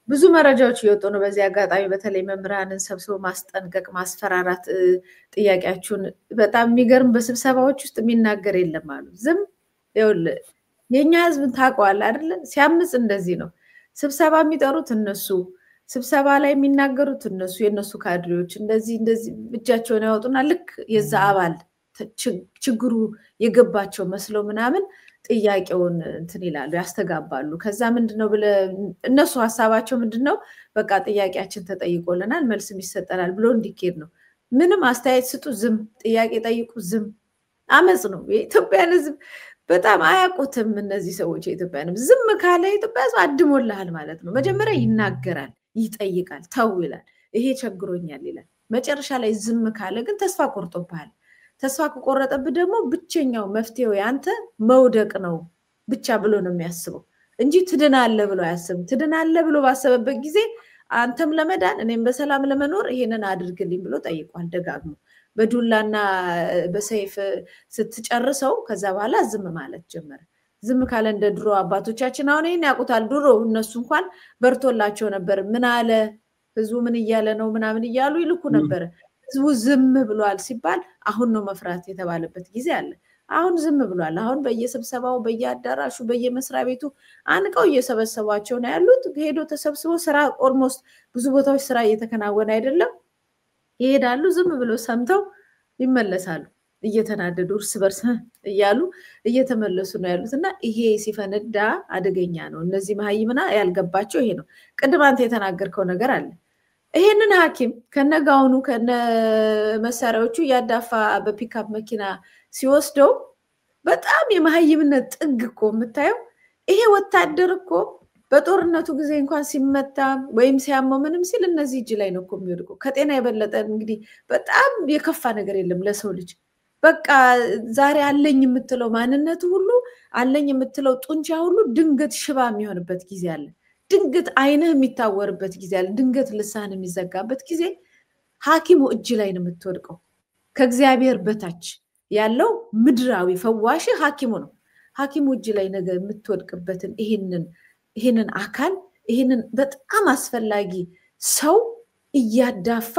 ብዙ መረጃዎች እየወጡ ነው። በዚህ አጋጣሚ በተለይ መምህራንን ሰብስቦ ማስጠንቀቅ ማስፈራራት ጥያቄያችሁን በጣም የሚገርም በስብሰባዎች ውስጥ የሚናገር የለም አሉ። ዝም ይኸውልህ የኛ ህዝብ ታውቀዋል አይደል? ሲያምጽ እንደዚህ ነው። ስብሰባ የሚጠሩት እነሱ ስብሰባ ላይ የሚናገሩት እነሱ የነሱ ካድሬዎች እንደዚህ እጃቸውን ያወጡና ልክ የዛ አባል ችግሩ የገባቸው መስለው ምናምን ጥያቄውን እንትን ይላሉ ያስተጋባሉ። ከዛ ምንድነው ብለ እነሱ ሐሳባቸው ምንድነው በቃ ጥያቄያችን ተጠይቆልናል መልስም ይሰጠናል ብሎ እንዲኬድ ነው። ምንም አስተያየት ስጡ ዝም፣ ጥያቄ ጠይቁ ዝም። አመጽ ነው። የኢትዮጵያን ህዝብ በጣም አያውቁትም እነዚህ ሰዎች። የኢትዮጵያን ዝም ካለ ኢትዮጵያ ህዝብ አድሞልሃል ማለት ነው። መጀመሪያ ይናገራል፣ ይጠይቃል፣ ተው ይላል፣ ይሄ ቸግሮኛል ይላል። መጨረሻ ላይ ዝም ካለ ግን ተስፋ ቆርጦብሃል። ተስፋ ከቆረጠብህ ደግሞ ብቸኛው መፍትሄው ያንተ መውደቅ ነው ብቻ ብሎ ነው የሚያስበው እንጂ ትድናለህ ብሎ አያስብም። ትድናለህ ብሎ ባሰበበት ጊዜ አንተም ለመዳን እኔም በሰላም ለመኖር ይሄንን አድርግልኝ ብሎ ጠይቋል ደጋግሞ። በዱላና በሰይፍ ስትጨርሰው ከዛ በኋላ ዝም ማለት ጀመረ። ዝም ካለ እንደ ድሮ አባቶቻችን አሁን ይሄን ያውቁታል። ድሮ እነሱ እንኳን በርቶላቸው ነበር። ምን አለ ህዝቡ ምን እያለ ነው ምናምን እያሉ ይልኩ ነበር። ህዝቡ ዝም ብሏል ሲባል አሁን ነው መፍራት የተባለበት ጊዜ አለ። አሁን ዝም ብሏል። አሁን በየስብሰባው በየአዳራሹ በየመስሪያ ቤቱ አንቀው እየሰበሰቧቸው ነው ያሉት። ሄዶ ተሰብስቦ ስራ ኦልሞስት ብዙ ቦታዎች ስራ እየተከናወነ አይደለም። ይሄዳሉ ዝም ብሎ ሰምተው ይመለሳሉ። እየተናደዱ እርስ በርስ እያሉ እየተመለሱ ነው ያሉትና ይሄ ሲፈነዳ አደገኛ ነው። እነዚህ መሀይምና ያልገባቸው ይሄ ነው። ቅድም አንተ የተናገርከው ነገር አለ። ይሄንን ሐኪም ከነጋውኑ ከነመሳሪያዎቹ ያዳፋ በፒካፕ መኪና ሲወስደው በጣም የመሀይምነት ጥግ እኮ የምታየው። ይሄ ወታደር እኮ በጦርነቱ ጊዜ እንኳን ሲመታ ወይም ሲያመው ምንም ሲል እነዚህ እጅ ላይ ነው እኮ የሚወድቀው። ከጤና የበለጠ እንግዲህ በጣም የከፋ ነገር የለም ለሰው ልጅ። በቃ ዛሬ አለኝ የምትለው ማንነቱ ሁሉ አለኝ የምትለው ጡንቻ ሁሉ ድንገት ሽባ የሚሆንበት ጊዜ አለ። ድንገት አይንህ የሚታወርበት ጊዜ አለ። ድንገት ልሳን የሚዘጋበት ጊዜ ሐኪሙ እጅ ላይ ነው የምትወድቀው። ከእግዚአብሔር በታች ያለው ምድራዊ ፈዋሽ ሐኪሙ ነው። ሐኪሙ እጅ ላይ ነገር የምትወድቅበትን ይሄንን አካል ይሄንን በጣም አስፈላጊ ሰው እያዳፋ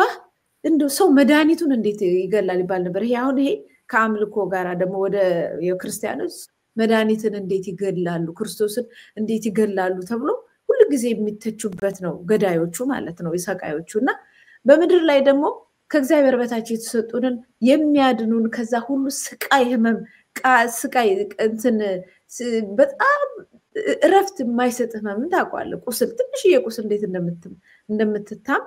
እንደው ሰው መድኃኒቱን እንዴት ይገላል ይባል ነበር። ይሄ አሁን ይሄ ከአምልኮ ጋር ደግሞ ወደ የክርስቲያኖች መድኃኒትን እንዴት ይገላሉ ክርስቶስን እንዴት ይገላሉ ተብሎ ሁሉ ጊዜ የሚተቹበት ነው ገዳዮቹ ማለት ነው የሰቃዮቹና በምድር ላይ ደግሞ ከእግዚአብሔር በታች የተሰጡንን የሚያድኑን ከዛ ሁሉ ስቃይ ህመም ስቃይ እንትን በጣም እረፍት የማይሰጥ ህመም ታውቃለህ። ቁስል ትንሽዬ ቁስል እንዴት እንደምትታም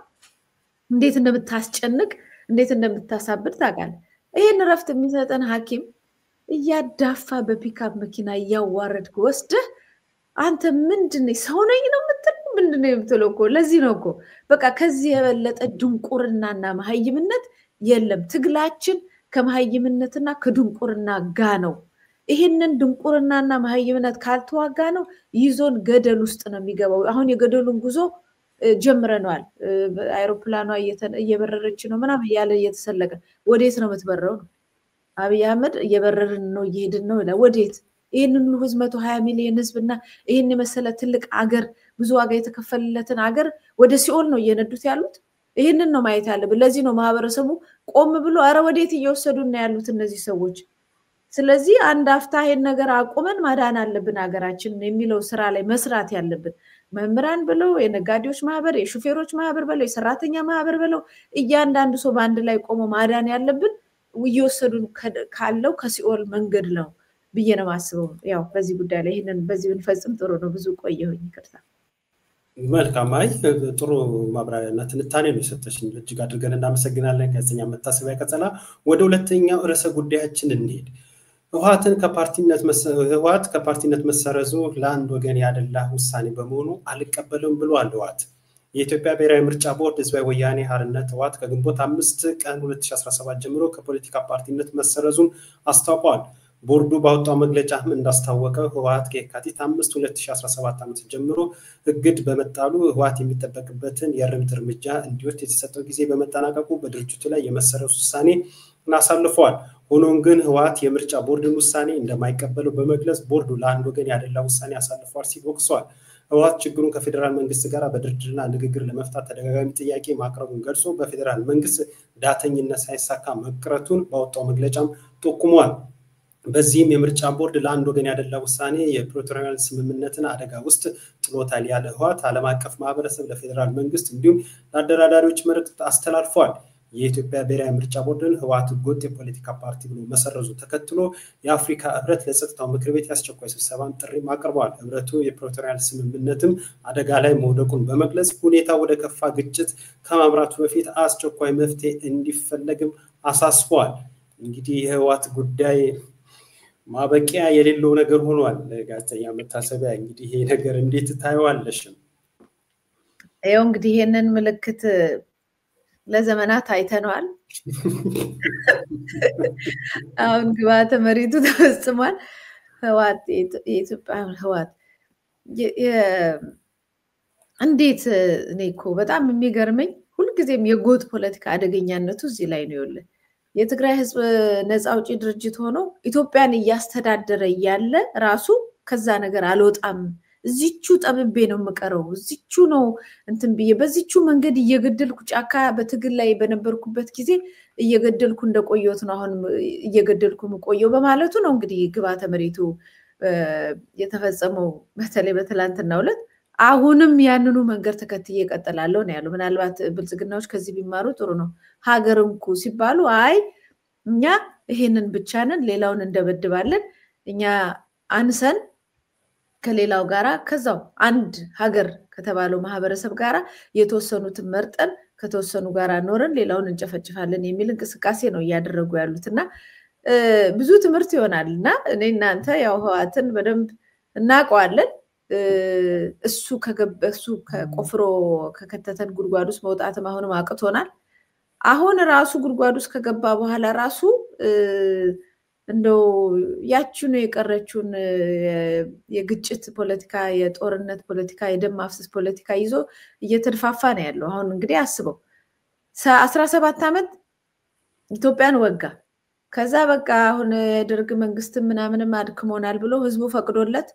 እንዴት እንደምታስጨንቅ እንዴት እንደምታሳብድ ታውቃለህ። ይሄን እረፍት የሚሰጠን ሐኪም እያዳፋ በፒካፕ መኪና እያዋረድክ ወስደህ አንተ ምንድነው ሰው ነኝ ነው የምትለው? ምንድነው የምትለው እኮ ለዚህ ነው እኮ በቃ ከዚህ የበለጠ ድንቁርናና መሀይምነት የለም። ትግላችን ከመሃይምነትና ከድንቁርና ጋ ነው። ይሄንን ድንቁርናና መሃይምነት ካልተዋጋ ነው ይዞን ገደል ውስጥ ነው የሚገባው። አሁን የገደሉን ጉዞ ጀምረናል። አይሮፕላኗ እየበረረች ነው ምናምን ያለ እየተሰለቀ ወዴት ነው የምትበረው ነው? አብይ አህመድ እየበረርን ነው እየሄድን ነው ይላል። ወዴት? ይሄንን ሁሉ ህዝብ 120 ሚሊዮን ህዝብና ይሄን የመሰለ ትልቅ አገር ብዙ ዋጋ የተከፈለለትን አገር ወደ ሲኦል ነው እየነዱት ያሉት። ይሄንን ነው ማየት ያለብን። ለዚህ ነው ማህበረሰቡ ቆም ብሎ አረ ወዴት እየወሰዱን ነው ያሉት እነዚህ ሰዎች። ስለዚህ አንድ አፍታ ይሄን ነገር አቁመን ማዳን አለብን ሀገራችንን የሚለው ስራ ላይ መስራት ያለብን መምህራን ብለው የነጋዴዎች ማህበር የሹፌሮች ማህበር ብለው የሰራተኛ ማህበር ብለው እያንዳንዱ ሰው በአንድ ላይ ቆሞ ማዳን ያለብን እየወሰዱን ካለው ከሲኦል መንገድ ነው ብዬ ነው ማስበው። ያው በዚህ ጉዳይ ላይ ይሄንን በዚህ ብንፈጽም ጥሩ ነው። ብዙ ቆየሁኝ ይቅርታ። መልካም። አይ ጥሩ ማብራሪያና ትንታኔ ነው የሰጠሽኝ። እጅግ አድርገን እናመሰግናለን። ጋዜጠኛ መታሰቢያ ቀጸላ። ወደ ሁለተኛው ርዕሰ ጉዳያችን እንሄድ። ህወሓት ከፓርቲነት መሰረዙ ለአንድ ወገን ያደላ ውሳኔ በመሆኑ አልቀበልም ብሏል። ህወሓት የኢትዮጵያ ብሔራዊ ምርጫ ቦርድ ህዝባዊ ወያኔ ሓርነት ህወሓት ከግንቦት 5 ቀን 2017 ጀምሮ ከፖለቲካ ፓርቲነት መሰረዙን አስታውቋል። ቦርዱ ባወጣው መግለጫም እንዳስታወቀው ህወሓት ከየካቲት 5 2017 ዓ.ም ጀምሮ እግድ በመጣሉ ህወሓት የሚጠበቅበትን የእርምት እርምጃ እንዲወስድ የተሰጠው ጊዜ በመጠናቀቁ በድርጅቱ ላይ የመሰረዙ ውሳኔ አሳልፈዋል። ሆኖም ግን ህወሓት የምርጫ ቦርድን ውሳኔ እንደማይቀበለው በመግለጽ ቦርዱ ለአንድ ወገን ያደላ ውሳኔ አሳልፈዋል ሲል ወቅሷል። ህወሓት ችግሩን ከፌዴራል መንግስት ጋር በድርድርና ንግግር ለመፍታት ተደጋጋሚ ጥያቄ ማቅረቡን ገልጾ በፌዴራል መንግስት ዳተኝነት ሳይሳካ መቅረቱን ባወጣው መግለጫም ጠቁሟል። በዚህም የምርጫ ቦርድ ለአንድ ወገን ያደላ ውሳኔ የፕሪቶሪያል ስምምነትን አደጋ ውስጥ ጥሎታል ያለ ህወሓት ዓለም አቀፍ ማህበረሰብ ለፌዴራል መንግስት እንዲሁም ለአደራዳሪዎች መልእክት አስተላልፏል። የኢትዮጵያ ብሔራዊ ምርጫ ቦርድን ህወሓት ህገወጥ የፖለቲካ ፓርቲ ብሎ መሰረዙ ተከትሎ የአፍሪካ ህብረት ለጸጥታው ምክር ቤት ያስቸኳይ ስብሰባን ጥሪም አቅርበዋል። ህብረቱ የፕሪቶሪያል ስምምነትም አደጋ ላይ መውደቁን በመግለጽ ሁኔታ ወደ ከፋ ግጭት ከማምራቱ በፊት አስቸኳይ መፍትሄ እንዲፈለግም አሳስበዋል። እንግዲህ የህወሓት ጉዳይ ማበቂያ የሌለው ነገር ሆኗል። ጋዜጠኛ መታሰቢያ እንግዲህ ይሄ ነገር እንዴት ታየዋለሽ? ያው እንግዲህ ይሄንን ምልክት ለዘመናት አይተነዋል። አሁን ግብዓተ መሬቱ ተፈጽሟል። ህወሓት የኢትዮጵያ ህወሓት እንዴት እኔ እኮ በጣም የሚገርመኝ ሁልጊዜም የጎጥ ፖለቲካ አደገኛነቱ እዚህ ላይ ነው ያለው። የትግራይ ህዝብ ነፃ አውጪ ድርጅት ሆኖ ኢትዮጵያን እያስተዳደረ ያለ ራሱ ከዛ ነገር አልወጣም፣ እዚቹ ጠብቤ ነው የምቀረው፣ እዚቹ ነው እንትን ብዬ በዚቹ መንገድ እየገደልኩ ጫካ በትግል ላይ በነበርኩበት ጊዜ እየገደልኩ እንደቆየሁት ነው አሁን እየገደልኩ የምቆየው በማለቱ ነው እንግዲህ ግብዓተ መሬቱ የተፈጸመው። በተለይ በትላንትናው ዕለት አሁንም ያንኑ መንገድ ተከትዬ እቀጥላለሁ ነው ያለው። ምናልባት ብልጽግናዎች ከዚህ ቢማሩ ጥሩ ነው። ሀገርንኩ ሲባሉ አይ እኛ ይሄንን ብቻ ነን ሌላውን እንደበድባለን፣ እኛ አንሰን ከሌላው ጋራ ከዛው አንድ ሀገር ከተባለው ማህበረሰብ ጋራ የተወሰኑትን መርጠን ከተወሰኑ ጋራ ኖረን ሌላውን እንጨፈጭፋለን የሚል እንቅስቃሴ ነው እያደረጉ ያሉትና ብዙ ትምህርት ይሆናልና እኔ እናንተ ያው ህወሓትን በደንብ እናውቀዋለን። እሱ ከቆፍሮ ከከተተን ጉድጓድ ውስጥ መውጣትም አሁንም አቅቶናል። አሁን ራሱ ጉድጓድ ውስጥ ከገባ በኋላ ራሱ እንደው ያቺው ነው የቀረችውን የግጭት ፖለቲካ፣ የጦርነት ፖለቲካ፣ የደም ማፍሰስ ፖለቲካ ይዞ እየተድፋፋ ነው ያለው። አሁን እንግዲህ አስበው 17 ዓመት ኢትዮጵያን ወጋ። ከዛ በቃ አሁን የደርግ መንግስት ምናምንም አድክሞናል ብሎ ህዝቡ ፈቅዶለት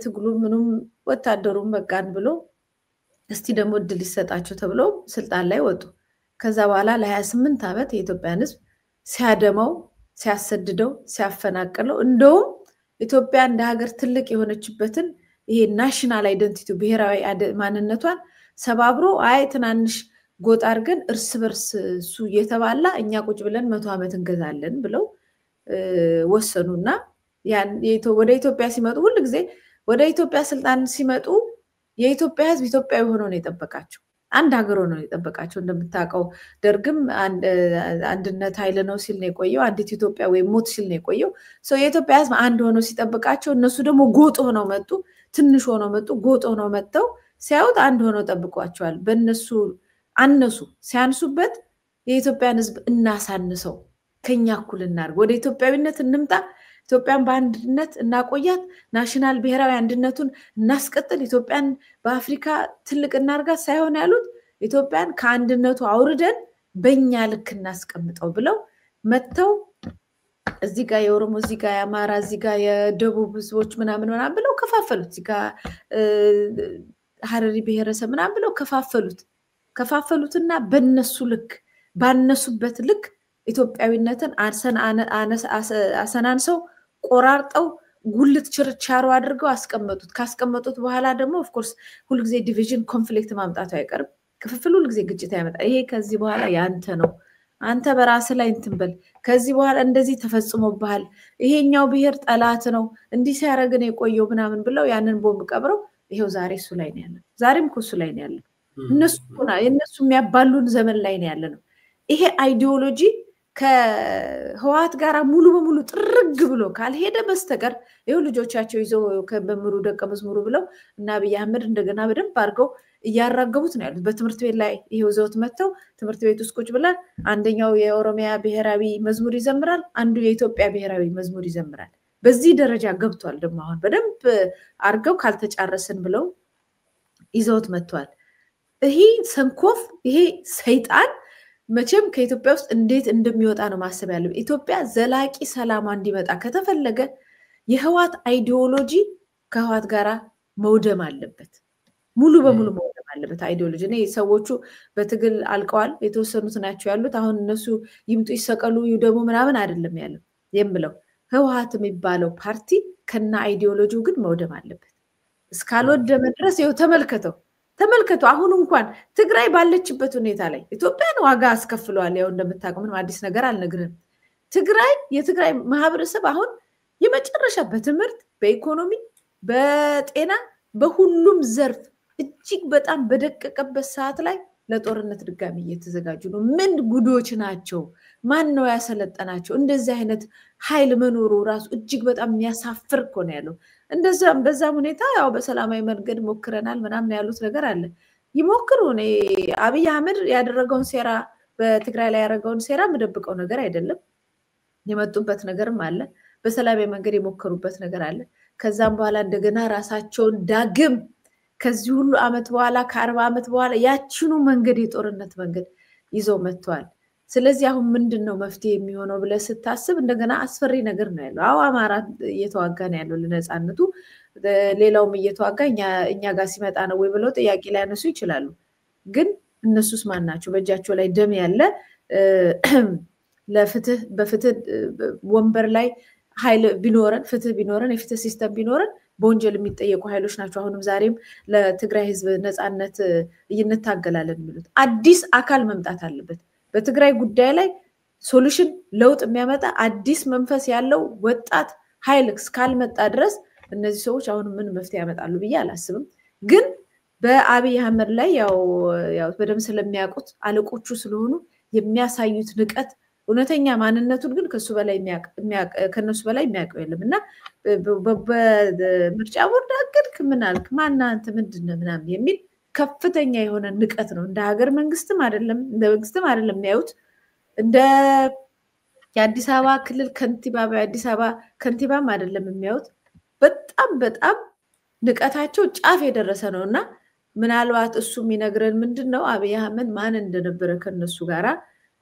ትግሉ ምኑም ወታደሩም በቃን ብሎ እስቲ ደግሞ እድል ይሰጣቸው ተብሎ ስልጣን ላይ ወጡ። ከዛ በኋላ ለ28 ዓመት የኢትዮጵያን ህዝብ ሲያደመው፣ ሲያሰድደው፣ ሲያፈናቅለው እንደውም ኢትዮጵያ እንደ ሀገር ትልቅ የሆነችበትን ይሄ ናሽናል አይደንቲቲ ብሔራዊ ማንነቷን ሰባብሮ አይ ትናንሽ ጎጥ አድርገን እርስ በርስ እሱ እየተባላ እኛ ቁጭ ብለን 100 ዓመት እንገዛለን ብለው ወሰኑና ወደ ኢትዮጵያ ሲመጡ ሁሉ ጊዜ ወደ ኢትዮጵያ ስልጣን ሲመጡ የኢትዮጵያ ህዝብ ኢትዮጵያዊ ሆኖ ነው የጠበቃቸው። አንድ ሀገር ሆኖ ነው የጠበቃቸው። እንደምታውቀው ደርግም አንድነት ኃይል ነው ሲል ነው የቆየው፣ አንዲት ኢትዮጵያ ወይ ሞት ሲል ነው የቆየው። የኢትዮጵያ ህዝብ አንድ ሆኖ ሲጠብቃቸው እነሱ ደግሞ ጎጥ ሆነው መጡ፣ ትንሽ ሆነው መጡ። ጎጥ ሆነው መጥተው ሲያዩት አንድ ሆነው ጠብቋቸዋል። በእነሱ አነሱ። ሲያንሱበት የኢትዮጵያን ህዝብ እናሳንሰው ከኛ እኩል እናርግ ወደ ኢትዮጵያዊነት እንምጣ ኢትዮጵያን በአንድነት እናቆያት ናሽናል ብሔራዊ አንድነቱን እናስቀጥል ኢትዮጵያን በአፍሪካ ትልቅ እናርጋት ሳይሆን ያሉት ኢትዮጵያን ከአንድነቱ አውርደን በእኛ ልክ እናስቀምጠው ብለው መተው እዚህ ጋር የኦሮሞ እዚህ ጋር የአማራ እዚህ ጋር የደቡብ ህዝቦች ምናምን ብለው ከፋፈሉት እዚህ ጋር ሐረሪ ብሔረሰብ ምናምን ብለው ከፋፈሉትና በእነሱ ልክ ባነሱበት ልክ ኢትዮጵያዊነትን አሰናንሰው ቆራርጠው ጉልት ችርቻሮ አድርገው አስቀመጡት ካስቀመጡት በኋላ ደግሞ ኦፍ ኮርስ ሁሉ ጊዜ ዲቪዥን ኮንፍሊክት ማምጣቱ አይቀርም ክፍፍሉ ሁሉ ጊዜ ግጭት ያመጣ ይሄ ከዚህ በኋላ ያንተ ነው አንተ በራስ ላይ እንትንበል ከዚህ በኋላ እንደዚህ ተፈጽሞብሃል ይሄኛው ብሔር ጠላት ነው እንዲህ ሲያረግን የቆየው ምናምን ብለው ያንን ቦምብ ቀብረው ይሄው ዛሬ እሱ ላይ ነው ያለው ዛሬም እሱ ላይ ነው ያለው እነሱ የሚያባሉን ዘመን ላይ ነው ያለው ይሄ አይዲዮሎጂ ከህዋት ጋር ሙሉ በሙሉ ጥርግ ብሎ ካልሄደ በስተቀር ይሄው ልጆቻቸው ይዘው ከበምሩ ደቀ መዝሙሩ ብለው እና አብይ አህመድ እንደገና በደንብ አድርገው እያራገቡት ነው ያሉት በትምህርት ቤት ላይ ይሄው ዘውት መተው ትምህርት ቤት ውስጥ ቁጭ ብለን አንደኛው የኦሮሚያ ብሔራዊ መዝሙር ይዘምራል አንዱ የኢትዮጵያ ብሔራዊ መዝሙር ይዘምራል በዚህ ደረጃ ገብቷል ደግሞ አሁን በደንብ አርገው ካልተጫረሰን ብለው ይዘውት መጥቷል ይሄ ሰንኮፍ ይሄ ሰይጣን መቼም ከኢትዮጵያ ውስጥ እንዴት እንደሚወጣ ነው ማሰብ ያለው ኢትዮጵያ ዘላቂ ሰላም እንዲመጣ ከተፈለገ የህዋት አይዲዮሎጂ ከህዋት ጋራ መውደም አለበት ሙሉ በሙሉ መውደም አለበት አይዲዮሎጂ ነው ሰዎቹ በትግል አልቀዋል የተወሰኑት ናቸው ያሉት አሁን እነሱ ይምጡ ይሰቀሉ ይደሙ ምናምን አይደለም ያለው የምለው ህዋት የሚባለው ፓርቲ ከና አይዲዮሎጂው ግን መውደም አለበት እስካልወደመ ድረስ ይው ተመልከቱ አሁን እንኳን ትግራይ ባለችበት ሁኔታ ላይ ኢትዮጵያን ዋጋ አስከፍሏል ያው እንደምታውቁም አዲስ ነገር አልነግርም የትግራይ ማህበረሰብ አሁን የመጨረሻ በትምህርት በኢኮኖሚ በጤና በሁሉም ዘርፍ እጅግ በጣም በደቀቀበት ሰዓት ላይ ለጦርነት ድጋሚ እየተዘጋጁ ነው ምን ጉዶች ናቸው ማን ነው ያሰለጠናቸው እንደዚህ አይነት ኃይል መኖሩ ራሱ እጅግ በጣም የሚያሳፍር ነው ያለው እንደዛም በዛም ሁኔታ ያው በሰላማዊ መንገድ ሞክረናል ምናምን ያሉት ነገር አለ ይሞክሩ ነው አብይ አህመድ ያደረገውን ሴራ በትግራይ ላይ ያደረገውን ሴራ መደብቀው ነገር አይደለም የመጡበት ነገርም አለ በሰላማዊ መንገድ የሞከሩበት ነገር አለ ከዛም በኋላ እንደገና ራሳቸውን ዳግም ከዚህ ሁሉ አመት በኋላ ከ40 አመት በኋላ ያቺኑ መንገድ የጦርነት መንገድ ይዘው መጥቷል ስለዚህ አሁን ምንድነው መፍትሄ የሚሆነው ብለ ስታስብ እንደገና አስፈሪ ነገር ነው ያለው አው አማራ እየተዋጋ ነው ያለው ለነጻነቱ ሌላውም እየተዋጋ እኛ ጋር ሲመጣ ነው ወይ ብለው ጥያቄ ላይ ያነሱ ይችላሉ ግን እነሱስ ማን ናቸው በእጃቸው ላይ ደም ያለ ለፍትህ በፍትህ ወንበር ላይ ኃይል ቢኖረን ፍትህ ቢኖረን የፍትህ ሲስተም ቢኖረን በወንጀል የሚጠየቁ ኃይሎች ናቸው አሁንም ዛሬም ለትግራይ ህዝብ ነጻነት እየነታገላለን የሚሉት አዲስ አካል መምጣት አለበት በትግራይ ጉዳይ ላይ ሶሉሽን ለውጥ የሚያመጣ አዲስ መንፈስ ያለው ወጣት ኃይል እስካልመጣ ድረስ እነዚህ ሰዎች አሁን ምን መፍትሄ ያመጣሉ ብዬ አላስብም ግን በአብይ አህመድ ላይ ያው በደም ስለሚያውቁት አለቆቹ ስለሆኑ የሚያሳዩት ንቀት እውነተኛ ማንነቱን ግን ከሱ በላይ ከነሱ በላይ የሚያውቀው የለምና በምርጫ ቦርድ አገድክ ምን አልክ ማናንተ ምንድነው ምናምን የሚል ከፍተኛ የሆነ ንቀት ነው እንደ ሀገር መንግስትም አይደለም እንደ መንግስትም አይደለም ያዩት እንደ የአዲስ አበባ ክልል ከንቲባም አይደለም የሚያዩት በጣም ንቀታቸው ጫፍ የደረሰ ነውና ምናልባት እሱ የሚነግረን ምንድነው አብይ አህመድ ማን እንደነበረ ከነሱ ጋራ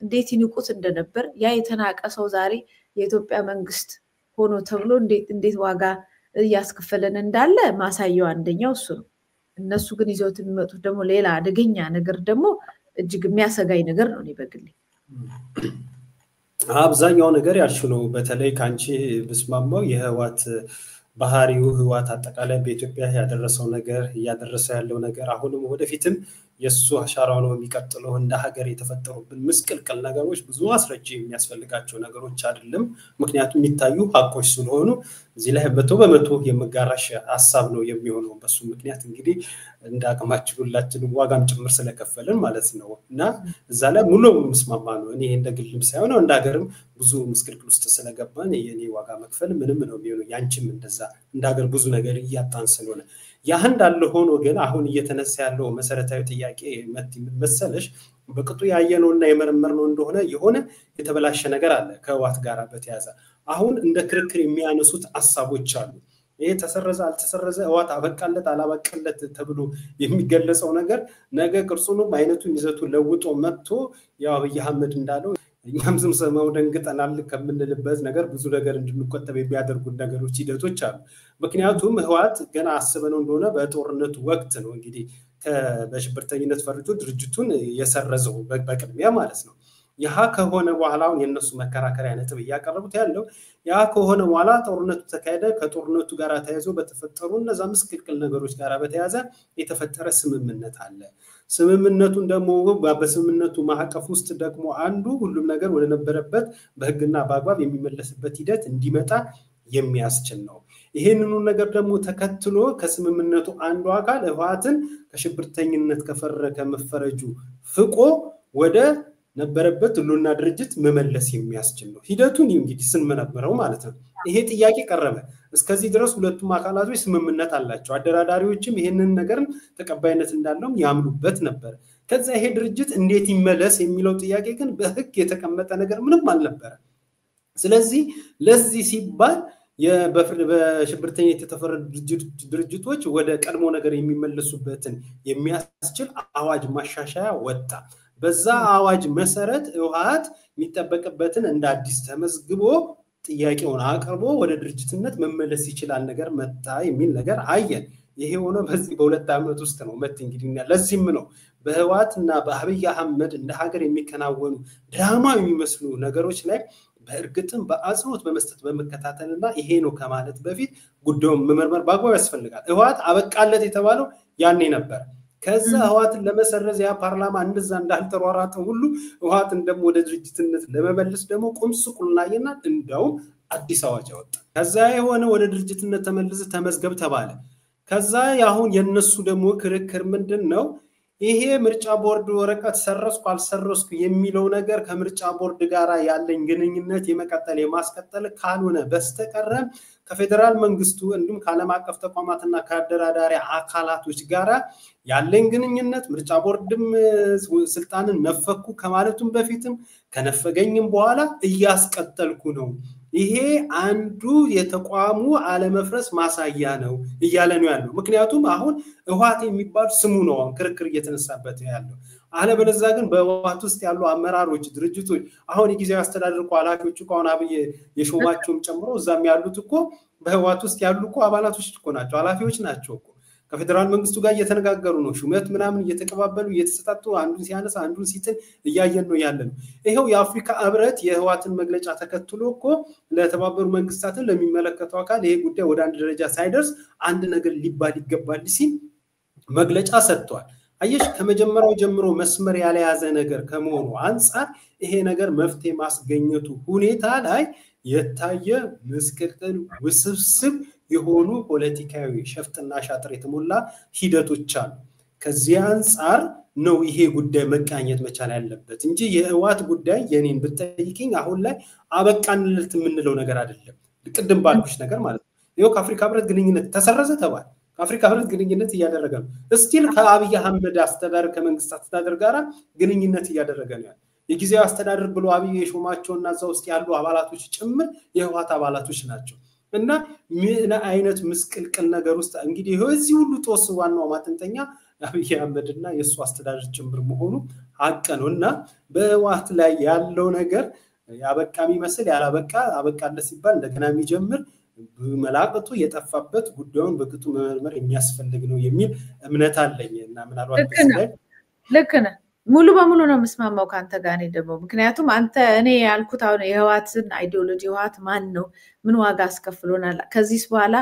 እንዴት ይንቁት እንደነበር ያ የተናቀሰው ዛሬ የኢትዮጵያ መንግስት ሆኖ ተብሎ እንዴት ዋጋ ያስከፈለን እንዳለ ማሳየው አንደኛው እሱ ነው እነሱ ግን ይዘውት የሚመጡት ደግሞ ሌላ አደገኛ ነገር ደግሞ እጅግ የሚያሰጋይ ነገር ነው በግሌ አብዛኛው ነገር ያልሽው ነው በተለይ ካንቺ ብስማማው የህዋት ባህሪው ህዋት አጠቃላይ በኢትዮጵያ ያደረሰው ነገር ያደረሰ ያለው ነገር አሁንም ወደፊትም የሱ አሻራው ነው የሚቀጥለው እንደ ሀገር የተፈጠሩብን ምስቅልቅል ነገሮች ብዙ አስረጂ የሚያስፈልጋቸው ነገሮች አይደለም ምክንያቱም የሚታዩ ሀቆች ስለሆኑ እዚህ ላይ በመቶ የመጋራሽ ሐሳብ ነው የሚሆነው በሱ ምክንያት እንግዲህ እንዳቀማችሁ ሁላችንም ዋጋም ጭምር ስለከፈልን ማለት ነው እና እዛ ላይ ሙሉ መስማማ ነው እኔ እንደ ግልም ሳይሆን እንደ ሀገርም ብዙ ምስቅልቅል ውስጥ ስለገባን የኔ ዋጋ መክፈል ምንም ነው የሚሆነው ያንቺም እንደዛ እንደ ሀገር ብዙ ነገር እያጣን ስለሆነ ያህን እንዳለ ሆኖ ግን አሁን እየተነሳ ያለው መሰረታዊ ጥያቄ መሰለሽ በቅጡ ያየነውና የመረመርነው እንደሆነ የሆነ የተበላሸ ነገር አለ ከህዋት ጋር በተያያዘ አሁን እንደ ክርክር የሚያነሱት ሐሳቦች አሉ ይሄ ተሰረዘ አልተሰረዘ ህዋት አበቃለት አላበቃለት ተብሎ የሚገለጸው ነገር ነገ ቅርጹንም አይነቱን ይዘቱ ለውጦ መጥቶ ያው አብይ አህመድ እንዳለው እኛም ዝምሰማው ደንግጠናል ከምንልበት ነገር ብዙ ነገር እንድንቆጠብ የሚያደርጉ ነገሮች ሂደቶች አሉ ምክንያቱም ህዋት ገና አስበነው እንደሆነ በጦርነቱ ወቅት ነው እንግዲህ በሽብርተኝነት ፈርጆ ድርጅቱን የሰረዘው በቅድሚያ ማለት ነው ያህ ከሆነ በኋላው የነሱ መከራከሪያ ነጥብ ያቀርቡት ያለው ያ ከሆነ በኋላ ጦርነቱ ተካሄደ ከጦርነቱ ጋር ተያይዞ በተፈጠሩ እነዛ ምስቅልቅል ነገሮች ጋር በተያያዘ የተፈጠረ ስምምነት አለ ስምምነቱን ደግሞ በስምምነቱ ማዕቀፍ ውስጥ ደግሞ አንዱ ሁሉም ነገር ወደ ነበረበት በህግና በአግባብ የሚመለስበት ሂደት እንዲመጣ የሚያስችል ነው ይሄንኑ ነገር ደግሞ ተከትሎ ከስምምነቱ አንዱ አካል ህዋትን ከሽብርተኝነት ከመፈረጁ ፍቆ ወደ ነበረበት ሁሉና ድርጅት መመለስ የሚያስችል ነው ሂደቱን እንግዲህ ስንመነመረው ማለት ነው ይሄ ጥያቄ ቀረበ እስከዚህ ድረስ ሁለቱም አካላቶች ስምምነት አላቸው አደራዳሪዎችም ይሄንን ነገር ተቀባይነት እንዳለው ያምኑበት ነበር ከዛ ይሄ ድርጅት እንዴት ይመለስ የሚለው ጥያቄ ግን በህግ የተቀመጠ ነገር ምንም አልነበረ ስለዚህ ለዚህ ሲባል በሽብርተኝነት የተፈረጁ ድርጅቶች ወደ ቀድሞ ነገር የሚመለሱበትን የሚያስችል አዋጅ ማሻሻያ ወጣ በዛ አዋጅ መሰረት ህዋት የሚጠበቅበትን እንደ አዲስ ተመዝግቦ ጥያቄውን አቅርቦ ወደ ድርጅትነት መመለስ ይችላል ነገር መጣ የሚል ነገር አየን ይሄ ሆኖ በዚህ በሁለት ዓመት ውስጥ ነው መት እንግዲህ ለዚህም ነው በህዋትና በአብይ አህመድ እንደ ሀገር የሚከናወኑ ድራማ የሚመስሉ ነገሮች ላይ በእርግጥም በአጽንኦት በመስጠት በመከታተልና ይሄ ነው ከማለት በፊት ጉዳዩን መመርመር ባግባብ ያስፈልጋል ህዋት አበቃለት የተባለው ያኔ ነበር ከዛ ህዋትን ለመሰረዝ ያ ፓርላማ እንደዛ እንዳልተሯራጠ ሁሉ ህዋትን ደግሞ ወደ ድርጅትነት ለመመለስ ደግሞ ቁምስቁልናየና እንደው አዲስ አዋጅ አወጣ ከዛ የሆነ ወደ ድርጅትነት ተመዝገብ ተባለ ከዛ ያሁን የነሱ ደግሞ ክርክር ምንድነው ይሄ ምርጫ ቦርድ ወረቀት ሰረስኩ አልሰረስኩ የሚለው ነገር ከምርጫ ቦርድ ጋራ ያለኝ ግንኙነት የመቀጠል የማስቀጠል ካልሆነ በስተቀር ከፌደራል መንግስቱ እንዲሁም ከዓለም አቀፍ ተቋማትና ከአደራዳሪ አካላቶች ጋራ ያለኝ ግንኙነት ምርጫ ቦርድም ስልጣንን ነፈኩ ከማለቱም በፊትም ከነፈገኝም በኋላ እያስቀጠልኩ ነው ይሄ አንዱ የተቋሙ አለመፍረስ ማሳያ ነው እያለ ነው ያለው ምክንያቱም አሁን ህዋት የሚባል ስሙ ነው ክርክር እየተነሳበት ያለው አለበለዛ ግን በህዋት ውስጥ ያሉ አመራሮች ድርጅቶች አሁን የጊዜያዊ አስተዳደር ኃላፊዎች አሁን አብይ የሾማቸውም ጨምሮ እዛም ያሉት እኮ በህዋት ውስጥ ያሉ እኮ አባላቶች እኮ ናቸው ኃላፊዎች ናቸው እኮ ከፌደራል መንግስቱ ጋር እየተነጋገሩ ነው ሹመት ምናምን እየተቀባበሉ እየተሰጣጡ አንዱን ሲያነሳ አንዱን ሲጥል እያየን ነው ያለን ይሄው የአፍሪካ ህብረት የህዋትን መግለጫ ተከትሎ እኮ ለተባበሩ መንግስታትን ለሚመለከተው አካል ይሄ ጉዳይ ወደ አንድ ደረጃ ሳይደርስ አንድ ነገር ሊባል ይገባል ሲል መግለጫ ሰጥቷል አየሽ ከመጀመሪያው ጀምሮ መስመር ያለያዘ ነገር ከመሆኑ አንፃር ይሄ ነገር መፍትሄ ማስገኘቱ ሁኔታ ላይ የታየ ምስቅልቅል ውስብስብ የሆኑ ፖለቲካዊ ሸፍጥና ሻጥር የተሞላ ሂደቶች አሉ ከዚህ አንፃር ነው ይሄ ጉዳይ መቃኘት መቻል ያለበት እንጂ የህዋት ጉዳይ የኔን ብትጠይቂኝ አሁን ላይ አበቃንለት የምንለው ነገር አይደለም ቅድም ባልኩሽ ነገር ማለት ነው ይሄው ከአፍሪካ ህብረት ግንኙነት ተሰረዘ ተባለ ከአፍሪካ ህብረት ግንኙነት እያደረገ ነው እስቲል ከአብይ አህመድ አስተዳደር ከመንግስት አስተዳደር ጋራ ግንኙነት እያደረገ ነው የጊዜያዊ አስተዳደር ብሎ አብይ የሾማቸውና እዛ ውስጥ ያሉ አባላቶች ጭምር የህዋት አባላቶች ናቸው እና ምን አይነት ምስቅልቅል ነገር ውስጥ እንግዲህ እዚህ ሁሉ ጦስ ዋናው ማጠንጠኛ አብይ አህመድና የሱ አስተዳደር ጭምር መሆኑ ሀቅ ነውና በህዋት ላይ ያለው ነገር ያበቃ የሚመስል ያላበቃ አበቃለ ሲባል እንደገና የሚጀምር መላቀቱ የጠፋበት ጉዳዩን በቅጡ መመርመር የሚያስፈልግ ነው የሚል እምነት አለኝና ምናልባት ልክ ነህ ሙሉ በሙሉ ነው መስማማው ካንተ ጋር ነው ደግሞ ምክንያቱም አንተ እኔ ያልኩት አሁን የህዋትን አይዲዮሎጂ ህዋት ማን ነው ምን ዋጋ አስከፍሎናል ከዚህስ በኋላ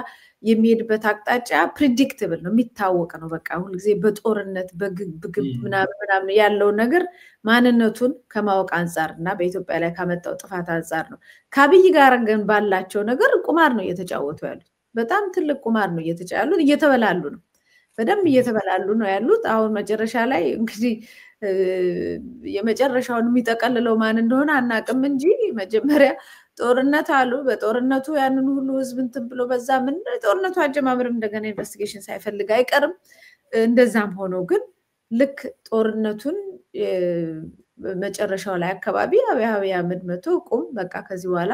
የሚሄድበት አቅጣጫ ፕሪዲክተብል ነው የሚታወቅ ነው በቃ ሁሉ ጊዜ በጦርነት በግብ ምናምን ያለው ነገር ማንነቱን ከማወቅ አንፃርና በኢትዮጵያ ላይ ካመጣው ጥፋት አንፃር ነው ከአብይ ጋር ግን ባላቸው ነገር ቁማር ነው እየተጫወቱ ያሉት በጣም ትልቅ ቁማር ነው እየተጫወቱ እየተበላሉ ነው በደም እየተበላሉ ነው ያሉት አሁን መጨረሻ ላይ እንግዲህ የመጨረሻውን የሚጠቀልለው ማን እንደሆነ አናቅም እንጂ መጀመሪያ ጦርነት አሉ በጦርነቱ ያንን ሁሉ ህዝብ እንትን ብሎ በዛ ምን ጦርነቱ አጀማመርም እንደገና ኢንቨስቲጌሽን ሳይፈልግ አይቀርም እንደዛም ሆኖ ግን ልክ ጦርነቱን መጨረሻው ላይ አካባቢ አብይ አህመድ መቶ ቁም በቃ ከዚህ በኋላ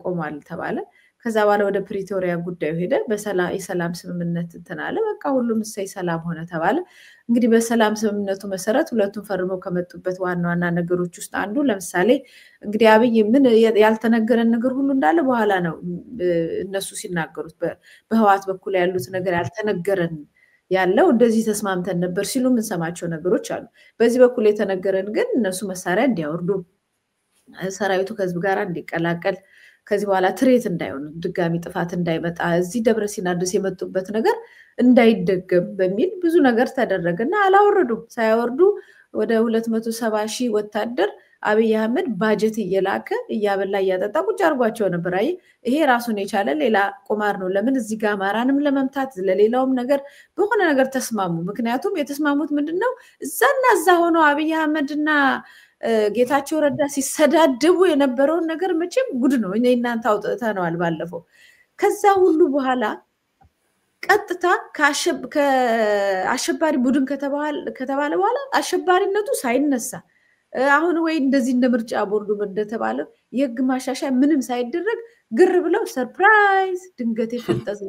ቆሟል ተባለ። ከዛ በኋላ ወደ ፕሪቶሪያ ጉዳዩ ሄደ። የሰላም ስምምነት እንትን አለ። በቃ ሁሉም እሰይ ሰላም ሆነ ተባለ። እንግዲህ በሰላም ስምምነቱ መሰረት ሁለቱም ፈርመው ከመጡበት ዋና ዋና ነገሮች ውስጥ አንዱ ለምሳሌ እንግዲህ አብይ ምን ያልተነገረን ነገር ሁሉ እንዳለ በኋላ ነው እነሱ ሲናገሩት በህዋት በኩል ያሉት ነገር ያልተነገረን ያለው እንደዚህ ተስማምተን ነበር ሲሉ ምን ሰማቸው ነገሮች አሉ። በዚህ በኩል የተነገረን ግን እነሱ መሳሪያ እንዲያወርዱ ሰራዊቱ ከህዝብ ጋር እንዲቀላቀል ከዚህ በኋላ ትሬት እንዳይሆን ድጋሚ ጥፋት እንዳይመጣ እዚህ ደብረሲና ድረስ የመጡበት ነገር እንዳይደገም በሚል ብዙ ነገር ተደረገና አላወረዱም። ሳይወርዱ ወደ 270,000 ወታደር አብይ አህመድ ባጀት እየላከ እያበላ እያጠጣ ቁጭ አርጓቸው ነበር። አይ ይሄ ራሱን የቻለ ሌላ ቁማር ነው። ለምን እዚህ ጋር አማራንም ለመምታት ለሌላውም ነገር በሆነ ነገር ተስማሙ። ምክንያቱም የተስማሙት ምንድነው እዛና እዛ ሆኖ አብይ አህመድና ጌታቸው ረዳ ሲሰዳደቡ የነበረውን ነገር መቼም ጉድ ነው። እናንተ አውጥተናል ባለፈው። ከዛ ሁሉ በኋላ ቀጥታ ከአሸባሪ ቡድን ከተባለ በኋላ አሸባሪነቱ ሳይነሳ አሁን ወይ እንደዚህ እንደ ምርጫ ቦርዱ እንደተባለው የህግ ማሻሻያ ምንም ሳይደረግ ግር ብለው ሰርፕራይዝ ድንገት የፈጠዘ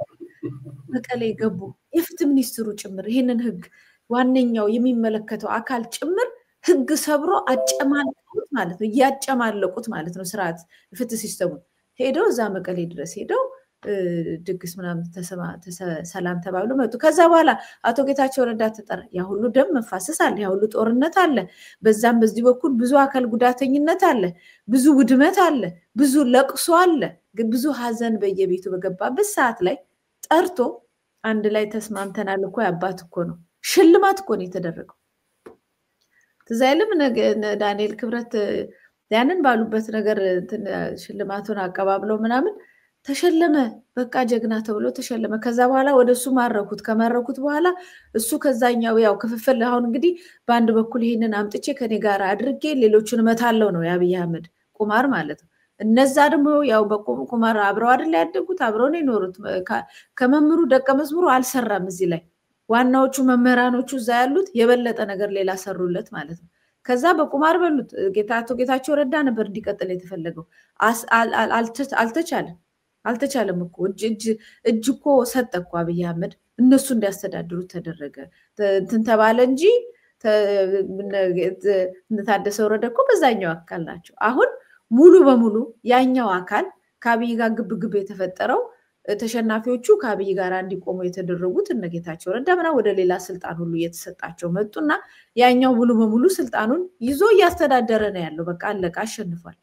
መቀሌ ገቡ። የፍትህ ሚኒስትሩ ጭምር ይሄንን ህግ ዋነኛው የሚመለከተው አካል ጭምር ህግ ሰብሮ አጨማለቁት ማለት ነው። ያጨማለቁት ማለት ነው። ስርዓት ፍትህ ሲስተሙን ሄደው እዛ መቀሌ ድረስ ሄደው ድግስ ምናምን ሰላም ተባብሎ መጡ። ከዛ በኋላ አቶ ጌታቸው ረዳ ተጠራ። ያ ሁሉ ደም መፋሰስ አለ፣ ያ ሁሉ ጦርነት አለ፣ በዛም በዚህ በኩል ብዙ አካል ጉዳተኝነት አለ፣ ብዙ ውድመት አለ፣ ብዙ ለቅሶ አለ፣ ብዙ ሀዘን በየቤቱ በገባበት ሰዓት ላይ ጠርቶ አንድ ላይ ተስማምተናል እኮ ያባት እኮ ነው ሽልማት እኮ ነው የተደረገው። ትዛይልም ዳንኤል ክብረት ያንን ባሉበት ነገር ሽልማቱን አቀባብለው ምናምን ተሸለመ። በቃ ጀግና ተብሎ ተሸለመ። ከዛ በኋላ ወደሱ ማረኩት። ከማረኩት በኋላ እሱ ከዛኛው ያው ክፍፍል አሁን እንግዲህ በአንድ በኩል ይሄንን አምጥቼ ከኔ ጋር አድርጌ ሌሎቹን መታለው ነው የአብይ አህመድ ቁማር ማለት ነው። እነዛ ደግሞ ያው በቁማር አብረው አይደል ያደጉት፣ አብረው ነው የኖሩት። ከመምሩ ደቀ መዝሙሩ አልሰራም። እዚህ ላይ ዋናዎቹ መምህራኖቹ እዛ ያሉት የበለጠ ነገር ሌላ ሰሩለት ማለት ነው። ከዛ በቁማር በሉት። ጌታቸው ረዳ ነበር እንዲቀጥል የተፈለገው። አልተቻለም እኮ እጅ እኮ ሰጠ እኮ አብይ አህመድ እነሱ እንዲያስተዳድሩት ተደረገ። እንትን ተባለ እንጂ ታደሰ ወረደ እኮ በዛኛው አካል ናቸው። አሁን ሙሉ በሙሉ ያኛው አካል ከአብይ ጋር ግብግብ የተፈጠረው ተሸናፊዎቹ ከአብይ ጋር እንዲቆሙ የተደረጉት እነ ጌታቸው ረዳ ምናምን ወደ ሌላ ስልጣን ሁሉ እየተሰጣቸው መጡና ያኛው ሙሉ በሙሉ ስልጣኑን ይዞ እያስተዳደረ ነው ያለው። በቃ አለቃ አሸንፏል።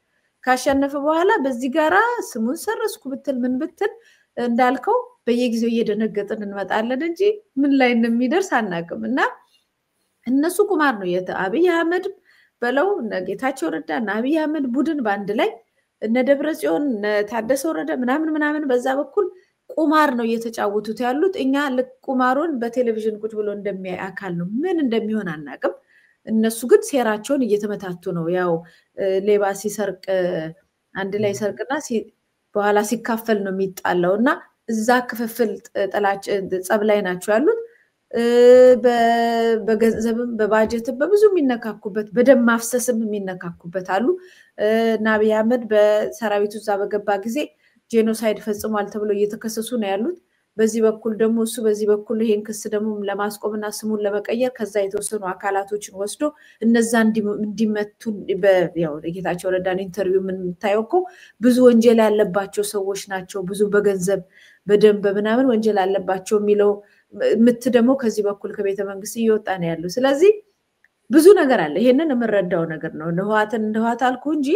ካሸነፈ በኋላ በዚህ ጋራ ስሙን ሰረስኩ ብትል ምን ብትል እንዳልከው በየጊዜው እየደነገጥን እንመጣለን እንጂ ምን ላይ እንደሚደርስ አናውቅም። እና እነሱ ቁማር ነው አብይ አህመድ በለው እነ ጌታቸው ረዳ እና አብይ አህመድ ቡድን በአንድ ላይ እነ ደብረጽዮን እነ ታደሰ ወረደ ምናምን በዛ በኩል ቁማር ነው እየተጫወቱት ያሉት። እኛ ልክ ቁማሩን በቴሌቪዥን ቁጭ ብሎ እንደሚያይ አካል ነው። ምን እንደሚሆን አናውቅም። እነሱ ግን ሴራቸውን እየተመታቱ ነው። ያው ሌባ ሲሰርቅ አንድ ላይ ሰርቅና በኋላ ሲካፈል ነው የሚጣለው እና እዛ ክፍፍል ጥላጭ ጸብ ላይ ናቸው ያሉት። በገንዘብም በባጀትም በብዙ የሚነካኩበት በደም ማፍሰስም የሚነካኩበት አሉ። እና አብይ አህመድ በሰራዊቱ እዛ በገባ ጊዜ ጄኖሳይድ ፈጽሟል ተብሎ እየተከሰሱ ነው ያሉት። በዚህ በኩል ደግሞ እሱ በዚህ በኩል ይሄን ክስ ደግሞ ለማስቆምና ስሙን ለመቀየር ከዛ የተወሰኑ አካላቶችን ወስዶ እነዛ እንዲመቱ ያው ጌታቸው ረዳን ኢንተርቪው ምን የምታየው እኮ ብዙ ወንጀል ያለባቸው ሰዎች ናቸው፣ ብዙ በገንዘብ በደም በምናምን ወንጀል ያለባቸው የሚለው ምት ደግሞ ከዚህ በኩል ከቤተ መንግስት እየወጣ ነው ያለው። ስለዚህ ብዙ ነገር አለ። ይሄንን የምረዳው ነገር ነው። ህወሓት አልኩ እንጂ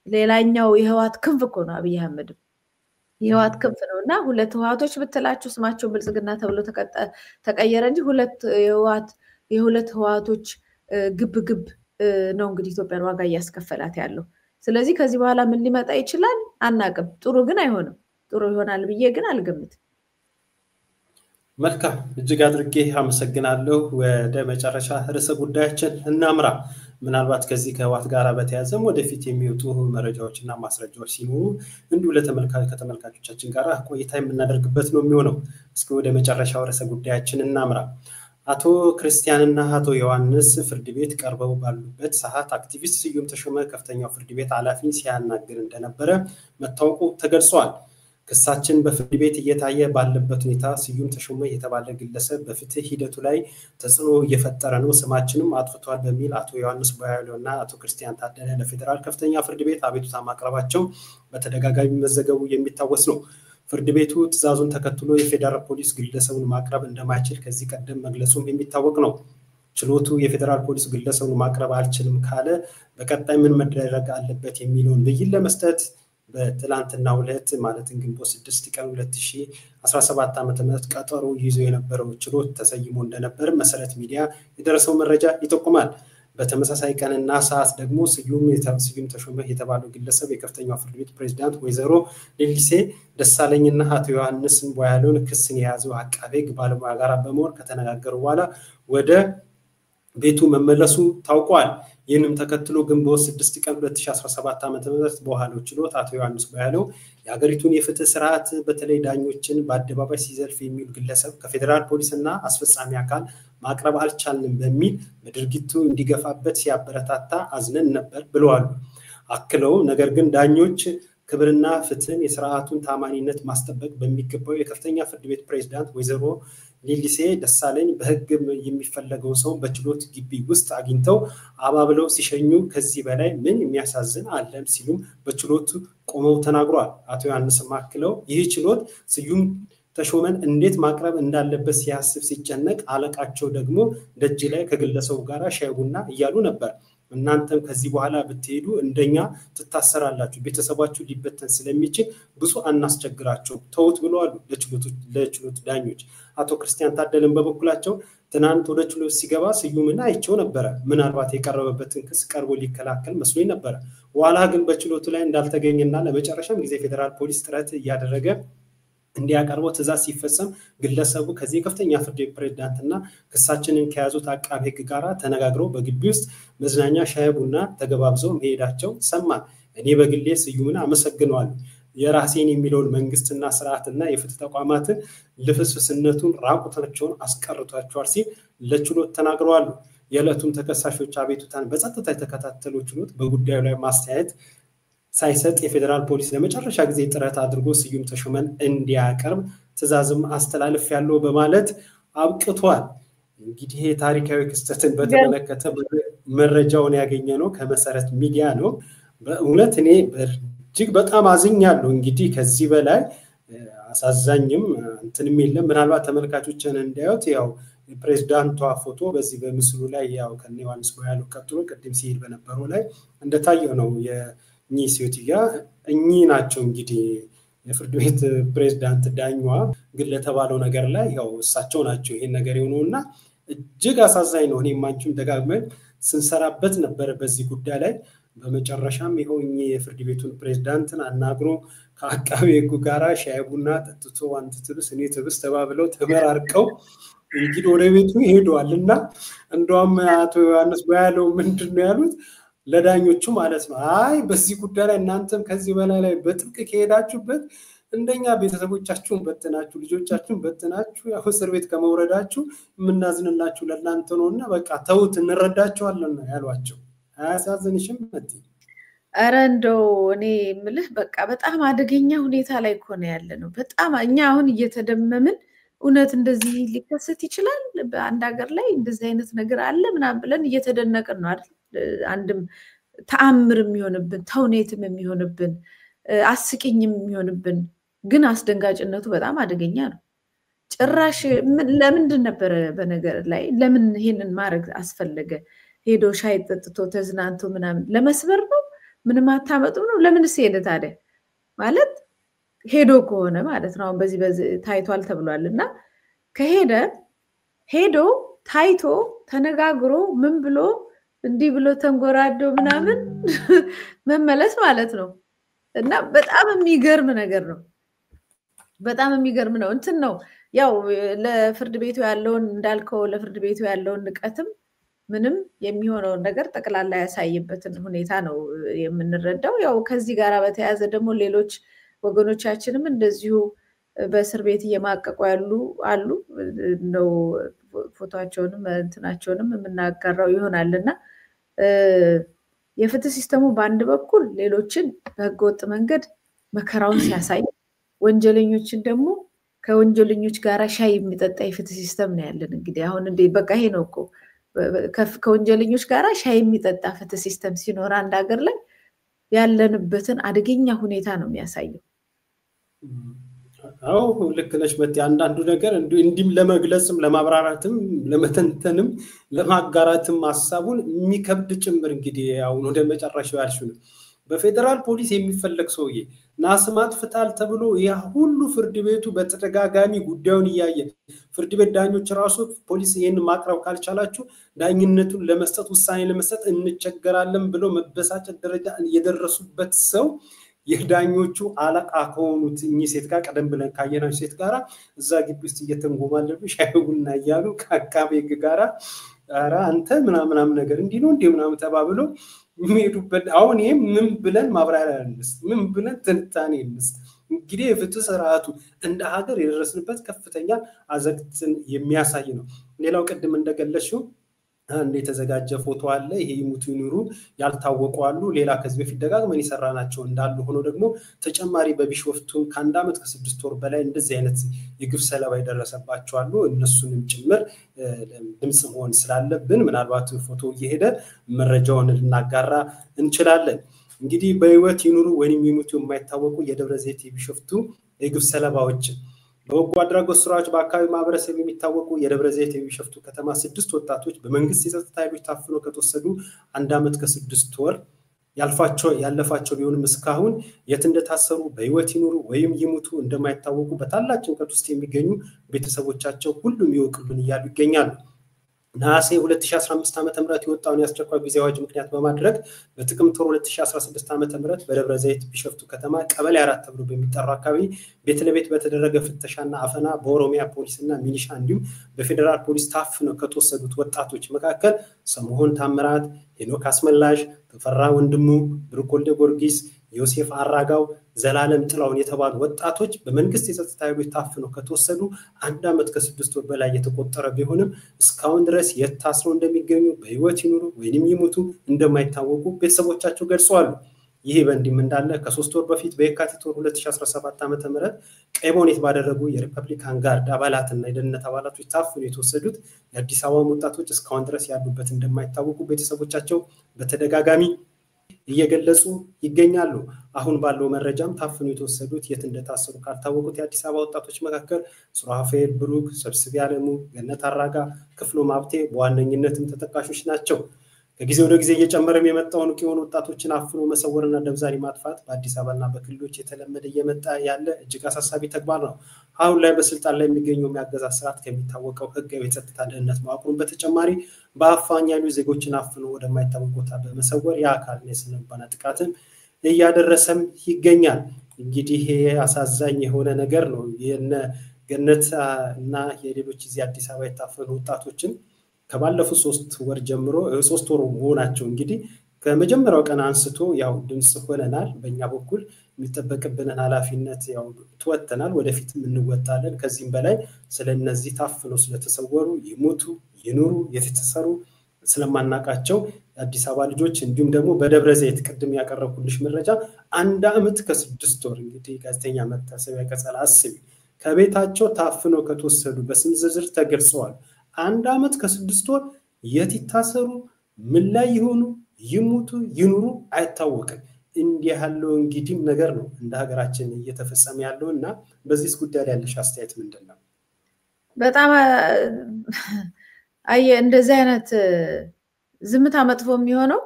ሌላኛው የህወሓት ክንፍ እኮ ነው አብይ አህመድ የህወሓት ክንፍ ነው። እና ሁለት ህወሓቶች ብትላችሁ ስማቸው ብልጽግና ተብሎ ተቀየረ እንጂ የሁለት ህወሓቶች ግብ ነው እንግዲህ ኢትዮጵያን ዋጋ እያስከፈላት ያለው። ስለዚህ ከዚህ በኋላ ምን ሊመጣ ይችላል አናውቅም። ጥሩ ግን አይሆንም። ጥሩ ይሆናል ብዬ ግን አልገምትም። መልካም እጅግ አድርጌ አመሰግናለሁ። ወደ መጨረሻ ርዕሰ ጉዳያችን እናምራ። ምናልባት ከዚህ ከህወሓት ጋር በተያዘም ወደፊት የሚወጡ መረጃዎችና ማስረጃዎች ሲኖሩ እንዲሁ ከተመልካቾቻችን ጋር ቆይታ የምናደርግበት ነው የሚሆነው። እስኪ ወደ መጨረሻው ርዕሰ ጉዳያችን እናምራ። አቶ ክርስቲያንና አቶ ዮሐንስ ፍርድ ቤት ቀርበው ባሉበት ሰዓት አክቲቪስት ስዩም ተሾመ ከፍተኛው ፍርድ ቤት ኃላፊን ሲያናግር እንደነበረ መታወቁ ተገልጿል። ክሳችን በፍርድ ቤት እየታየ ባለበት ሁኔታ ስዩም ተሾመ የተባለ ግለሰብ በፍትህ ሂደቱ ላይ ተጽዕኖ እየፈጠረ ነው፣ ስማችንም አጥፍቷል በሚል አቶ ዮሐንስ ቦያሎና አቶ ክርስቲያን ታደለ ለፌዴራል ከፍተኛ ፍርድ ቤት አቤቱታ ማቅረባቸው በተደጋጋሚ መዘገቡ የሚታወስ ነው። ፍርድ ቤቱ ትዕዛዙን ተከትሎ የፌዴራል ፖሊስ ግለሰቡን ማቅረብ እንደማይችል ከዚህ ቀደም መግለጹም የሚታወቅ ነው። ችሎቱ የፌዴራል ፖሊስ ግለሰቡን ማቅረብ አልችልም ካለ በቀጣይ ምን መደረግ አለበት የሚለውን ብይን ለመስጠት በትላንትናው ዕለት ማለትም ግንቦት 6 ቀን 2017 ዓ.ም ቀጠሮ ይዞ የነበረው ችሎት ተሰይሞ እንደነበር መሰረት ሚዲያ የደረሰው መረጃ ይጠቁማል። በተመሳሳይ ቀንና ሰዓት ደግሞ ስዩም ተሾመ የተባለው ግለሰብ የከፍተኛው ፍርድ ቤት ፕሬዝዳንት ወይዘሮ ሌሊሴ ደሳለኝና አቶ ዮሐንስ ቦያሎን ክስን የያዘው አቃቤ ሕግ ባለሙያ ጋር በመሆን ከተነጋገሩ በኋላ ወደ ቤቱ መመለሱ ታውቋል። ይህንም ተከትሎ ግንቦት 6 ቀን 2017 ዓ.ም በኋላው ችሎት አቶ ዮሐንስ ቦያሎ የሀገሪቱን የፍትህ ስርዓት በተለይ ዳኞችን በአደባባይ ሲዘልፍ የሚል ግለሰብ ከፌዴራል ፖሊስና አስፈጻሚ አካል ማቅረብ አልቻልንም በሚል በድርጊቱ እንዲገፋበት ሲያበረታታ አዝነን ነበር ብለዋል። አክለው ነገር ግን ዳኞች ክብርና ፍትህን የስርዓቱን ታማኒነት ማስጠበቅ በሚገባው የከፍተኛ ፍርድ ቤት ፕሬዝዳንት ወይዘሮ ሌሊሴ ደሳለኝ በህግ የሚፈለገው ሰው በችሎት ግቢ ውስጥ አግኝተው አባብለው ሲሸኙ ከዚህ በላይ ምን የሚያሳዝን አለም ሲሉም በችሎቱ ቆመው ተናግሯል። አቶ ዮሐንስ ማክለው ይህ ችሎት ስዩም ተሾመን እንዴት ማቅረብ እንዳለበት ሲያስብ ሲጨነቅ አለቃቸው ደግሞ ደጅ ላይ ከግለሰቡ ጋር ሻይ ቡና እያሉ ነበር። እናንተም ከዚህ በኋላ ብትሄዱ እንደኛ ትታሰራላችሁ፣ ቤተሰባችሁ ሊበተን ስለሚችል ብዙ አናስቸግራቸው ተውት ብለዋል ለችሎት ዳኞች። አቶ ክርስቲያን ታደለን በበኩላቸው ትናንት ወደ ችሎት ሲገባ ስዩምን አይቸው ነበር። ምናልባት የቀረበበትን ክስ ቀርቦ ሊከላከል መስሎኝ ነበር። ኋላ ግን በችሎቱ ላይ እንዳልተገኘና ለመጨረሻም ጊዜ ፌዴራል ፖሊስ ጥረት እያደረገ እንዲያቀርበው ትዕዛዝ ሲፈጸም ግለሰቡ ከዚህ ከፍተኛ ፍርድ ቤት ፕሬዝዳንትና ክሳችንን ከያዙት አቃቤ ሕግ ጋር ተነጋግረው በግቢ ውስጥ መዝናኛ ሻይ ቡና ተገባብዘው መሄዳቸው ሰማን። እኔ በግሌ ስዩምን አመሰግነዋለሁ። የራሴን የሚለውን መንግስትና ስርዓትና የፍትህ ተቋማትን ልፍስፍስነቱን ራቁታቸውን አስቀርቷቸዋል ሲል ለችሎት ተናግረዋል። የዕለቱም ተከሳሾች አቤቱታን በጸጥታ የተከታተሉ ችሎት በጉዳዩ ላይ ማስተያየት ሳይሰጥ የፌዴራል ፖሊስ ለመጨረሻ ጊዜ ጥረት አድርጎ ስዩም ተሾመን እንዲያቀርብ ትዕዛዝም አስተላልፍ ያለው በማለት አብቅቷል። እንግዲህ ታሪካዊ ክስተትን በተመለከተ መረጃውን ያገኘ ነው ከመሰረት ሚዲያ ነው። በእውነት እኔ እጅግ በጣም አዝኛለሁ። እንግዲህ ከዚህ በላይ አሳዛኝም እንትንም የለም። ምናልባት ተመልካቾችን እንዲያዩት ያው ፕሬዝዳንቷ ፎቶ በዚህ በምስሉ ላይ ያው ከነ ዮሐንስ ቦያሎ ቀጥሎ ቅድም ሲሄድ በነበረው ላይ እንደታየው ነው። ኒሲዮቲያ እኚ ናቸው እንግዲህ የፍርድ ቤት ፕሬዝዳንት ዳኛዋ ግን ለተባለው ነገር ላይ ያው እሳቸው ናቸው ይሄን ነገር የሆነውና እጅግ አሳዛኝ ነው። እኔም አንቺም ደጋግመን ስንሰራበት ነበር በዚህ ጉዳይ ላይ። በመጨረሻም ይሄው እኚ የፍርድ ቤቱን ፕሬዝዳንትን አናግሮ ከአቃቤ ሕጉ ጋራ ሻይ ቡና ጠጥቶ አንተ ትብስ እኔ ትብስ ተባብለው ተመራርቀው እንግዲህ ወደ ቤቱ ሄደዋልና እንደውም አቶ ዮሐንስ ቦያሎ ምንድነው ያሉት ለዳኞቹ ማለት ነው፣ አይ በዚህ ጉዳይ ላይ እናንተም ከዚህ በላይ ላይ በጥብቅ ከሄዳችሁበት እንደኛ ቤተሰቦቻችሁን በትናችሁ ልጆቻችሁን በትናችሁ ያው እስር ቤት ከመውረዳችሁ የምናዝንላችሁ ለእናንተ ነውና በቃ ተውት እንረዳቸዋለን ያሏቸው። አያሳዝንሽም? ኧረ እንደው እኔ የምልህ በቃ በጣም አደገኛ ሁኔታ ላይ እኮ ነው ያለ ነው። በጣም እኛ አሁን እየተደመምን እውነት እንደዚህ ሊከሰት ይችላል በአንድ ሀገር ላይ እንደዚህ አይነት ነገር አለ ምናምን ብለን እየተደነቅን ነው አይደል? አንድም ተአምር የሚሆንብን ተውኔትም የሚሆንብን አስቂኝም የሚሆንብን ግን አስደንጋጭነቱ በጣም አደገኛ ነው። ጭራሽ ለምንድን ነበር በነገር ላይ ለምን ይሄንን ማድረግ አስፈለገ? ሄዶ ሻይ ጠጥቶ ተዝናንቶ ምናምን ለመስበር ነው? ምንም አታመጡም ነው? ለምንስ ሄደ ታዲያ? ማለት ሄዶ ከሆነ ማለት ነው በዚህ ታይቷል ተብሏልና ከሄደ ሄዶ ታይቶ ተነጋግሮ ምን ብሎ እንዲህ ብሎ ተንጎራዶ ምናምን መመለስ ማለት ነው። እና በጣም የሚገርም ነገር ነው። በጣም የሚገርም ነው። እንትን ነው ያው ለፍርድ ቤቱ ያለውን እንዳልከው ለፍርድ ቤቱ ያለውን ንቀትም ምንም የሚሆነውን ነገር ጠቅላላ ያሳየበትን ሁኔታ ነው የምንረዳው። ያው ከዚህ ጋር በተያያዘ ደግሞ ሌሎች ወገኖቻችንም እንደዚሁ በእስር ቤት እየማቀቁ ያሉ አሉ ነው ፎቶአቸውንም እንትናቸውንም የምናጋራው ይሆናልና የፍትህ ሲስተሙ በአንድ በኩል ሌሎችን በህገወጥ መንገድ መከራውን ሲያሳይ ወንጀለኞችን ደግሞ ከወንጀለኞች ጋር ሻይ የሚጠጣ የፍትህ ሲስተም ነው ያለን እንግዲህ አሁን እንደ በቃ ይሄ ነው እኮ ከወንጀለኞች ጋር ሻይ የሚጠጣ ፍትህ ሲስተም ሲኖር አንድ ሀገር ላይ ያለንበትን አደገኛ ሁኔታ ነው የሚያሳየው አው ልክ ነሽ በቲ አንዳንዱ ነገር እንዲም ለመግለጽም ለማብራራትም ለመተንተንም ለማጋራትም ሐሳቡን የሚከብድ ጭምር እንግዲህ ያው ወደ መጨረሻው ያልሽው በፌደራል ፖሊስ የሚፈለግ ሰውዬ ናስማት ፍታል ተብሎ ያ ሁሉ ፍርድ ቤቱ በተደጋጋሚ ጉዳዩን ያያየ ፍርድ ቤት ዳኞች ራሱ ፖሊስ ይሄን ማቅረብ ካልቻላችሁ ዳኝነቱን ለመስጠት ውሳኔ ለመስጠት እንቸገራለን ብሎ መበሳጨት ደረጃ የደረሱበት ሰው የዳኞቹ አለቃ ከሆኑት ሴት ጋር ቀደም ብለን ካየናው ሴት ጋራ እዛ ግቢ ውስጥ እየተንጎማለሉ ሻይቡና ያያሉ ከአካባቢ ጋራ አራ አንተ ምናምን ነገር እንዲ ነው እንዴ ምናምን ተባብሎ የሚሄዱበት አሁን ይሄ ምን ብለን ማብራሪያ እንስጥ ምን ብለን ትንታኔ እንስጥ እንግዲህ የፍትህ ስርዓቱ እንደ ሀገር የደረስንበት ከፍተኛ አዘቅትን የሚያሳይ ነው ሌላው ቀደም እንደገለሽው አንዴ ተዘጋጀ ፎቶ አለ ይሄ ይሙቱ ይኑሩ ያልታወቁ አሉ ሌላ ከዚህ በፊት ደጋግመን ይሰራናቸው እንዳሉ ሆኖ ደግሞ ተጨማሪ በቢሾፍቱን ከአንድ አመት ከ6 ወር በላይ እንደዚህ አይነት የግፍ ሰለባ ይደረሰባቸው አሉ እነሱንም ጭምር ድምጽ መሆን ስላለብን ምናልባት ፎቶ እየሄደ መረጃውን ልናጋራ እንችላለን እንግዲህ በህይወት ይኑሩ ወይንም ይሙቱ የማይታወቁ የደብረ ዘይት ቢሾፍቱ የግፍ ሰለባዎች በወጉ አድራጎት ስራዎች በአካባቢ ማህበረሰብ የሚታወቁ የደብረ ዘይት ቢሾፍቱ ከተማ 6 ወጣቶች በመንግስት የጸጥታ ኃይሎች ታፍነው ከተወሰዱ 1 አመት ከ6 ወር ያለፋቸው ቢሆንም እስካሁን የት እንደታሰሩ በህይወት ይኑሩ ወይም ይሙቱ እንደማይታወቁ በታላቅ ጭንቀት ውስጥ የሚገኙ ቤተሰቦቻቸው ሁሉም ይወቅሉን ይያሉ ይገኛሉ ናሴ 2015 ዓመተ ምህረት የወጣውን ያስቸኳይ ጊዜ አዋጅ ምክንያት በማድረግ በጥቅምት 2016 ዓመተ ምህረት በደብረ ዘይት ቢሾፍቱ ከተማ ቀበሌ 4 ተብሎ በሚጠራው አካባቢ ቤት ለቤት በተደረገ ፍተሻና አፈና በኦሮሚያ ፖሊስና ሚሊሻ እንዲሁም በፌደራል ፖሊስ ታፍነው ከተወሰዱት ወጣቶች መካከል ሰሞሆን ታምራት ሄኖክ አስመላሽ ተፈራ ወንድሙ ብሩኮልደ ጎርጊስ ዮሴፍ አራጋው ዘላለም ጥላውን የተባሉ ወጣቶች በመንግስት የጸጥታ ኃይሎች ታፍነው ከተወሰዱ 1 አመት ከ6 ወር በላይ የተቆጠረ ቢሆንም እስካሁን ድረስ የታስረው እንደሚገኙ በህይወት ይኑሩ ወይንም ይሙቱ እንደማይታወቁ ቤተሰቦቻቸው ገልጸዋል ይሄ በእንዲም እንዳለ ከ3 ወር በፊት በየካቲት 2017 ዓመተ ምህረት ቀይቦኔት ባደረጉ የሪፐብሊካን ጋርድ አባላትና የደህንነት አባላቶች ታፍነው የተወሰዱት የአዲስ አበባ ወጣቶች እስካሁን ድረስ ያሉበት እንደማይታወቁ ቤተሰቦቻቸው በተደጋጋሚ እየገለጹ ይገኛሉ አሁን ባለው መረጃም ታፍነው የተወሰዱት የት እንደታሰሩ ካልታወቁት የአዲስ አበባ ወጣቶች መካከል ሱራፌል ብሩክ ሰብስቢ ያለሙ ገነት አራጋ ክፍሎ ማብቴ በዋነኝነትም ተጠቃሾች ናቸው ከጊዜ ወደ ጊዜ እየጨመረም የመጣውን ቂዮን ወጣቶችን አፍኖ መሰወርና ደብዛሪ ማጥፋት በአዲስ አበባና በክልሎች የተለመደ የመጣ ያለ እጅግ አሳሳቢ ተግባር ነው አሁን ላይ በስልጣን ላይ የሚገኘው የሚያገዛዝ ስርዓት ከሚታወቀው ህጋዊ የጸጥታ ደህንነት ማዕቀፉን በተጨማሪ በአፋኛሉ ዜጎችን አፍኖ ወደማይታወቅ ቦታ በመሰወር የአካልና የስነልቦና ጥቃትን እያደረሰም ይገኛል እንግዲህ ይሄ አሳዛኝ የሆነ ነገር ነው የነ ገነት እና የሌሎች እዚህ አዲስ አበባ የታፈኑ ወጣቶችን ከባለፈው 3 ወር ጀምሮ 3 ወር ሆናቸው እንግዲህ ከመጀመሪያው ቀን አንስቶ ያው ድምጽ ሆነናል በእኛ በኩል የሚጠበቅብንን ኃላፊነት ያው ተወጥተናል ወደፊትም እንወጣለን ከዚህም በላይ ስለነዚህ ታፍነው ስለተሰወሩ ይሙቱ ይኑሩ የተሰሩ ስለማናቃቸው አዲስ አበባ ልጆች እንዲሁም ደግሞ በደብረ ዘይት ቅድም ያቀረብኩልሽ መረጃ 1 አመት ከ6 ወር እንግዲህ ጋዜጠኛ መታሰቢያ ቀጸላ አስቢ ከቤታቸው ታፍነው ከተወሰዱ በስም ዝርዝር ተገልጸዋል 1 አመት ከ6 ወር የት ይታሰሩ ምን ላይ ይሆኑ ይሙቱ ይኑሩ አይታወቅም እንዲህ ያለው እንግዲህ ነገር ነው እንደ ሀገራችን እየተፈጸመ ያለውና በዚህ ጉዳይ ላይ ያለሽ አስተያየት ምንድነው በጣም እንደዚህ አይነት ዝምታ መጥፎ የሚሆነው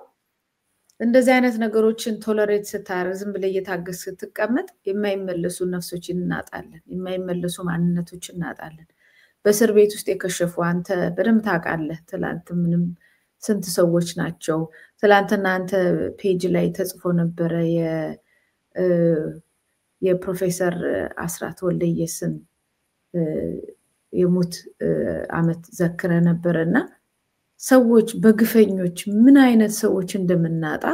እንደዚህ አይነት ነገሮችን ቶለሬት ስታረግ ዝም ብለ እየታገስ ስትቀመጥ የማይመለሱ ነፍሶችን እናጣለን የማይመለሱ ማንነቶችን እናጣለን በእስር ቤት ውስጥ የከሸፉ አንተ በደም ታውቃለህ ትላንት ምንም ስንት ሰዎች ናቸው ትላንትና አንተ ፔጅ ላይ ተጽፎ ነበር የፕሮፌሰር አስራት ወልደየስን የሞት አመት ዘክረ ነበርና ሰዎች በግፈኞች ምን አይነት ሰዎች እንደምናጣ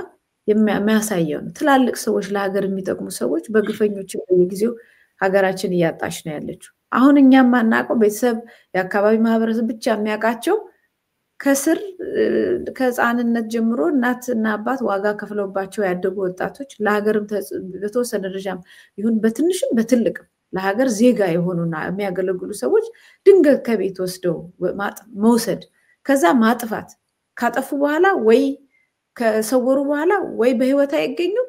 የሚያሳየው ነው ትላልቅ ሰዎች ለሀገር የሚጠቅሙ ሰዎች በግፈኞች በየጊዜው ሀገራችን እያጣች ነው ያለችው። አሁን እኛም ማናቀው ቤተሰብ የአካባቢ ማህበረሰብ ብቻ የሚያውቃቸው ከስር ከህፃንነት ጀምሮ እናትና አባት ዋጋ ከፍለውባቸው ያደጉ ወጣቶች ለሀገርም በተወሰነ ደረጃም ይሁን በትንሽም በትልቅም ለሀገር ዜጋ የሆኑና የሚያገለግሉ ሰዎች ድንገት ከቤት ወስደው መውሰድ ከዛ ማጥፋት ካጠፉ በኋላ ወይ ከሰወሩ በኋላ ወይ በህይወት አይገኙም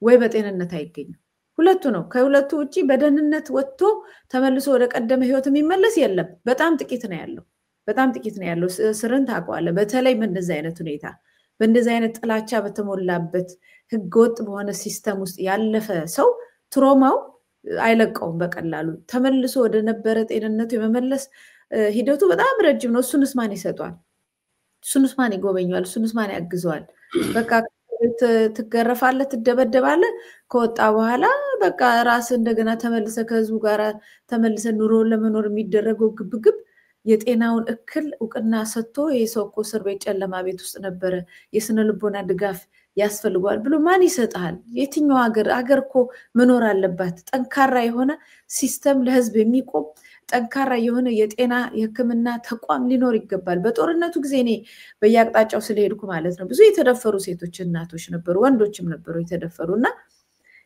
ወይ በጤንነት አይገኙም። ሁለቱ ነው። ከሁለቱ ውጪ በደህንነት ወጥቶ ተመልሶ ወደ ቀደመ ህይወት የሚመለስ የለም። በጣም ጥቂት ነው ያለው። በጣም ጥቂት ነው ያለው። ስርን ታውቀዋለህ። በተለይ በእንደዚህ አይነት ሁኔታ በእንደዚህ አይነት ጥላቻ በተሞላበት ህገወጥ በሆነ ሲስተም ውስጥ ያለፈ ሰው ትሮማው አይለቀውም በቀላሉ። ተመልሶ ወደ ነበረ ጤንነቱ የመመለስ ሂደቱ በጣም ረጅም ነው። እሱንስ ማን ይሰጧል? እሱንስ ማን ይጎበኛል? እሱንስ ማን ያግዘዋል? በቃ ትገረፋለህ፣ ትደበደባለህ። ከወጣ በኋላ በቃ ራስ እንደገና ተመልሰ ከህዝቡ ጋር ተመልሰ ኑሮን ለመኖር የሚደረገው ግብግብ የጤናውን እክል እውቅና ሰጥቶ የሰው እኮ እስር ቤት ጨለማ ቤት ውስጥ ነበረ የስነ ልቦና ድጋፍ ያስፈልገዋል ብሎ ማን ይሰጣል? የትኛው ሀገር እኮ መኖር አለባት። ጠንካራ የሆነ ሲስተም ለህዝብ የሚቆም ጠንካራ የሆነ የጤና የህክምና ተቋም ሊኖር ይገባል። በጦርነቱ ጊዜ እኔ በየአቅጣጫው ስለሄድኩ ማለት ነው ብዙ የተደፈሩ ሴቶች እናቶች ነበሩ፣ ወንዶችም ነበሩ የተደፈሩና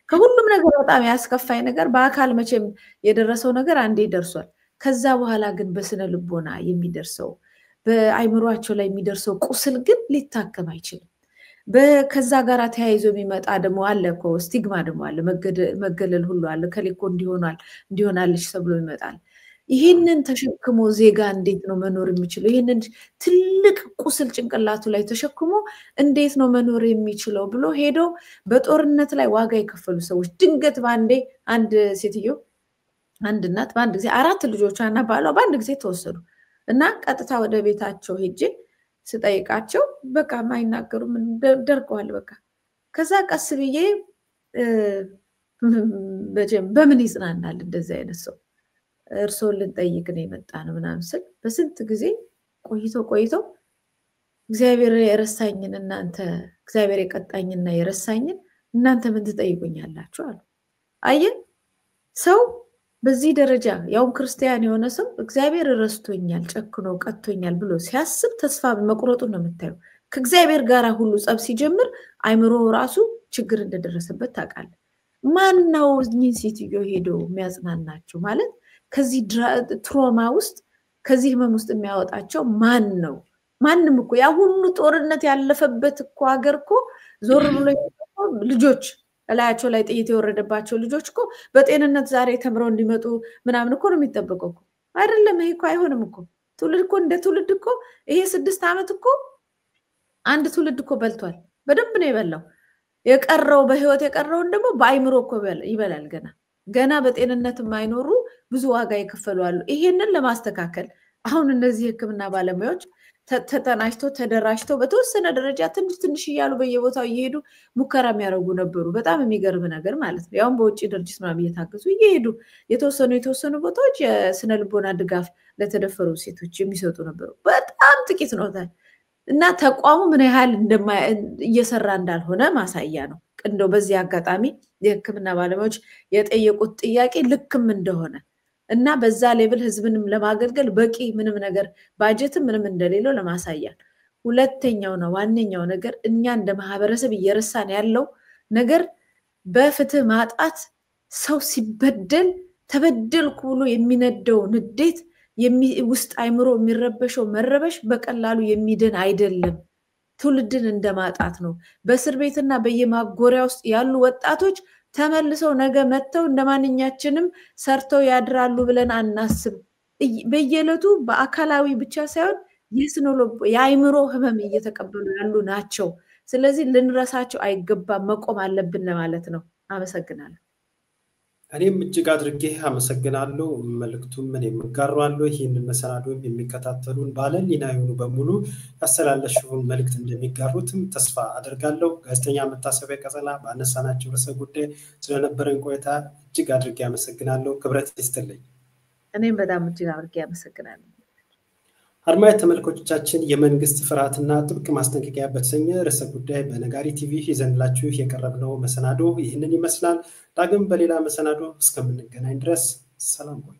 ከሁሉም ነገር በጣም ያስከፋኝ ነገር በአካል መቼም የደረሰው ነገር አንዴ ደርሷል። ከዛ በኋላ ግን በስነ ልቦና የሚደርሰው በአይምሯቸው ላይ የሚደርሰው ቁስል ግን ሊታከም አይችልም። ከዛ ጋር ተያይዞ የሚመጣ ደግሞ አለ እኮ ስቲግማ ደግሞ አለ፣ መገለል ሁሉ አለ። ከሊኮ እንዲሆናልሽ ተብሎ ይመጣል። ይህንን ተሸክሞ ዜጋ እንዴት ነው መኖር የሚችለው? ይህንን ትልቅ ቁስል ጭንቅላቱ ላይ ተሸክሞ እንዴት ነው መኖር የሚችለው ብሎ ሄዶ በጦርነት ላይ ዋጋ የከፈሉ ሰዎች ድንገት ባንዴ አንድ ሴትዮ አንድ እናት በአንድ ጊዜ 4 ልጆቿና ባሏ በአንድ ጊዜ ተወሰዱ እና ቀጥታ ወደ ቤታቸው ሄጄ ስጠይቃቸው በቃ ማይናገሩ ምን ደርቀዋል። በቃ ከዛ ቀስ ብዬ በምን ይጽናናል እንደዚህ አይነት ሰው እርሶን ልንጠይቅ ነው የመጣ ነው ምናምን ስል በስንት ጊዜ ቆይቶ እግዚአብሔር የረሳኝን እናንተ እግዚአብሔር የቀጣኝና የረሳኝን እናንተ ምን ትጠይቁኛላችሁ አሉ። አየን ሰው በዚህ ደረጃ ያውም ክርስቲያን የሆነ ሰው እግዚአብሔር ረስቶኛል ጨክኖ ቀጥቶኛል ብሎ ሲያስብ ተስፋ መቁረጡ ነው የምታየው። ከእግዚአብሔር ጋር ሁሉ ጸብ ሲጀምር አይምሮ ራሱ ችግር እንደደረሰበት ታውቃለህ። ማን ነው እኚህን ሴትዮ ሄዶ የሚያጽናናቸው? ማለት ከዚህ ትሮማ ውስጥ ከዚህ ህመም ውስጥ የሚያወጣቸው ማን ነው? ማንም እኮ ያ ሁሉ ጦርነት ያለፈበት እኮ ሀገር እኮ ዞር ብሎ ልጆች ላያቸው ላይ ጥይት የወረደባቸው ልጆች እኮ በጤንነት ዛሬ ተምረው እንዲመጡ ምናምን እኮ ነው የሚጠበቀው እኮ አይደለም። ይሄ እኮ አይሆንም እኮ ትውልድ እኮ እንደ ትውልድ እኮ ይሄ 6 ዓመት እኮ አንድ ትውልድ እኮ በልቷል። በደንብ ነው የበላው። የቀረው በህይወት የቀረውን ደግሞ በአይምሮ እኮ ይበላል። ገና በጤንነት የማይኖሩ ብዙ ዋጋ ይከፈሉ አሉ። ይሄንን ለማስተካከል አሁን እነዚህ ህክምና ባለሙያዎች ተጠናጅተው ተደራጅተው በተወሰነ ደረጃ ትንሽ እያሉ በየቦታው እየሄዱ ሙከራ የሚያደርጉ ነበሩ። በጣም የሚገርም ነገር ማለት ነው። ያውም በውጭ ድርጅት ምናምን እየታገዙ እየሄዱ የተወሰኑ ቦታዎች የስነ ልቦና ድጋፍ ለተደፈሩ ሴቶች የሚሰጡ ነበሩ። በጣም ጥቂት ነው እና ተቋሙ ምን ያህል እየሰራ እንዳልሆነ ማሳያ ነው። እንደው በዚህ አጋጣሚ የህክምና ባለሙያዎች የጠየቁት ጥያቄ ልክም እንደሆነ እና በዛ ሌቭል ህዝብንም ለማገልገል በቂ ምንም ነገር ባጀትም ምንም እንደሌለው ለማሳያ። ሁለተኛው ነው ዋነኛው ነገር እኛ እንደ ማህበረሰብ እየረሳን ያለው ነገር በፍትህ ማጣት ሰው ሲበደል ተበደልኩ ብሎ የሚነደው ንዴት ውስጥ አይምሮ የሚረበሸው መረበሽ በቀላሉ የሚድን አይደለም። ትውልድን እንደማጣት ነው። በእስር ቤትና በየማጎሪያ ውስጥ ያሉ ወጣቶች ተመልሰው ነገ መተው እንደማንኛችንም ሰርተው ያድራሉ ብለን አናስብ። በየለቱ በአካላዊ ብቻ ሳይሆን የአይምሮ ህመም እየተቀበሉ ያሉ ናቸው። ስለዚህ ልንረሳቸው አይገባም፣ መቆም አለብን ለማለት ነው። አመሰግናለሁ። እኔም እጅግ አድርጌ አመሰግናለሁ። መልእክቱም እኔም እጋራለሁ። ይህንን መሰናዶም የሚከታተሉን ባለሊና የሆኑ በሙሉ ያስተላለፍሽውን መልእክት እንደሚጋሩትም ተስፋ አደርጋለሁ። ጋዜጠኛ መታሰቢያ ቀጸላ ባነሳናቸው ርዕሰ ጉዳይ ስለነበረን ቆይታ እጅግ አድርጌ አመሰግናለሁ። ክብረት ይስጥልኝ። እኔም በጣም እጅግ አድርጌ አመሰግናለሁ። አድማጭ ተመልካቾቻችን የመንግስት ፍርሃትና ጥብቅ ማስጠንቀቂያ በተሰኘ ርዕሰ ጉዳይ በነጋሪ ቲቪ ይዘንላችሁ የቀረብነው መሰናዶ ይህንን ይመስላል። ዳግም በሌላ መሰናዶ እስከምንገናኝ ድረስ ሰላም ቆዩ።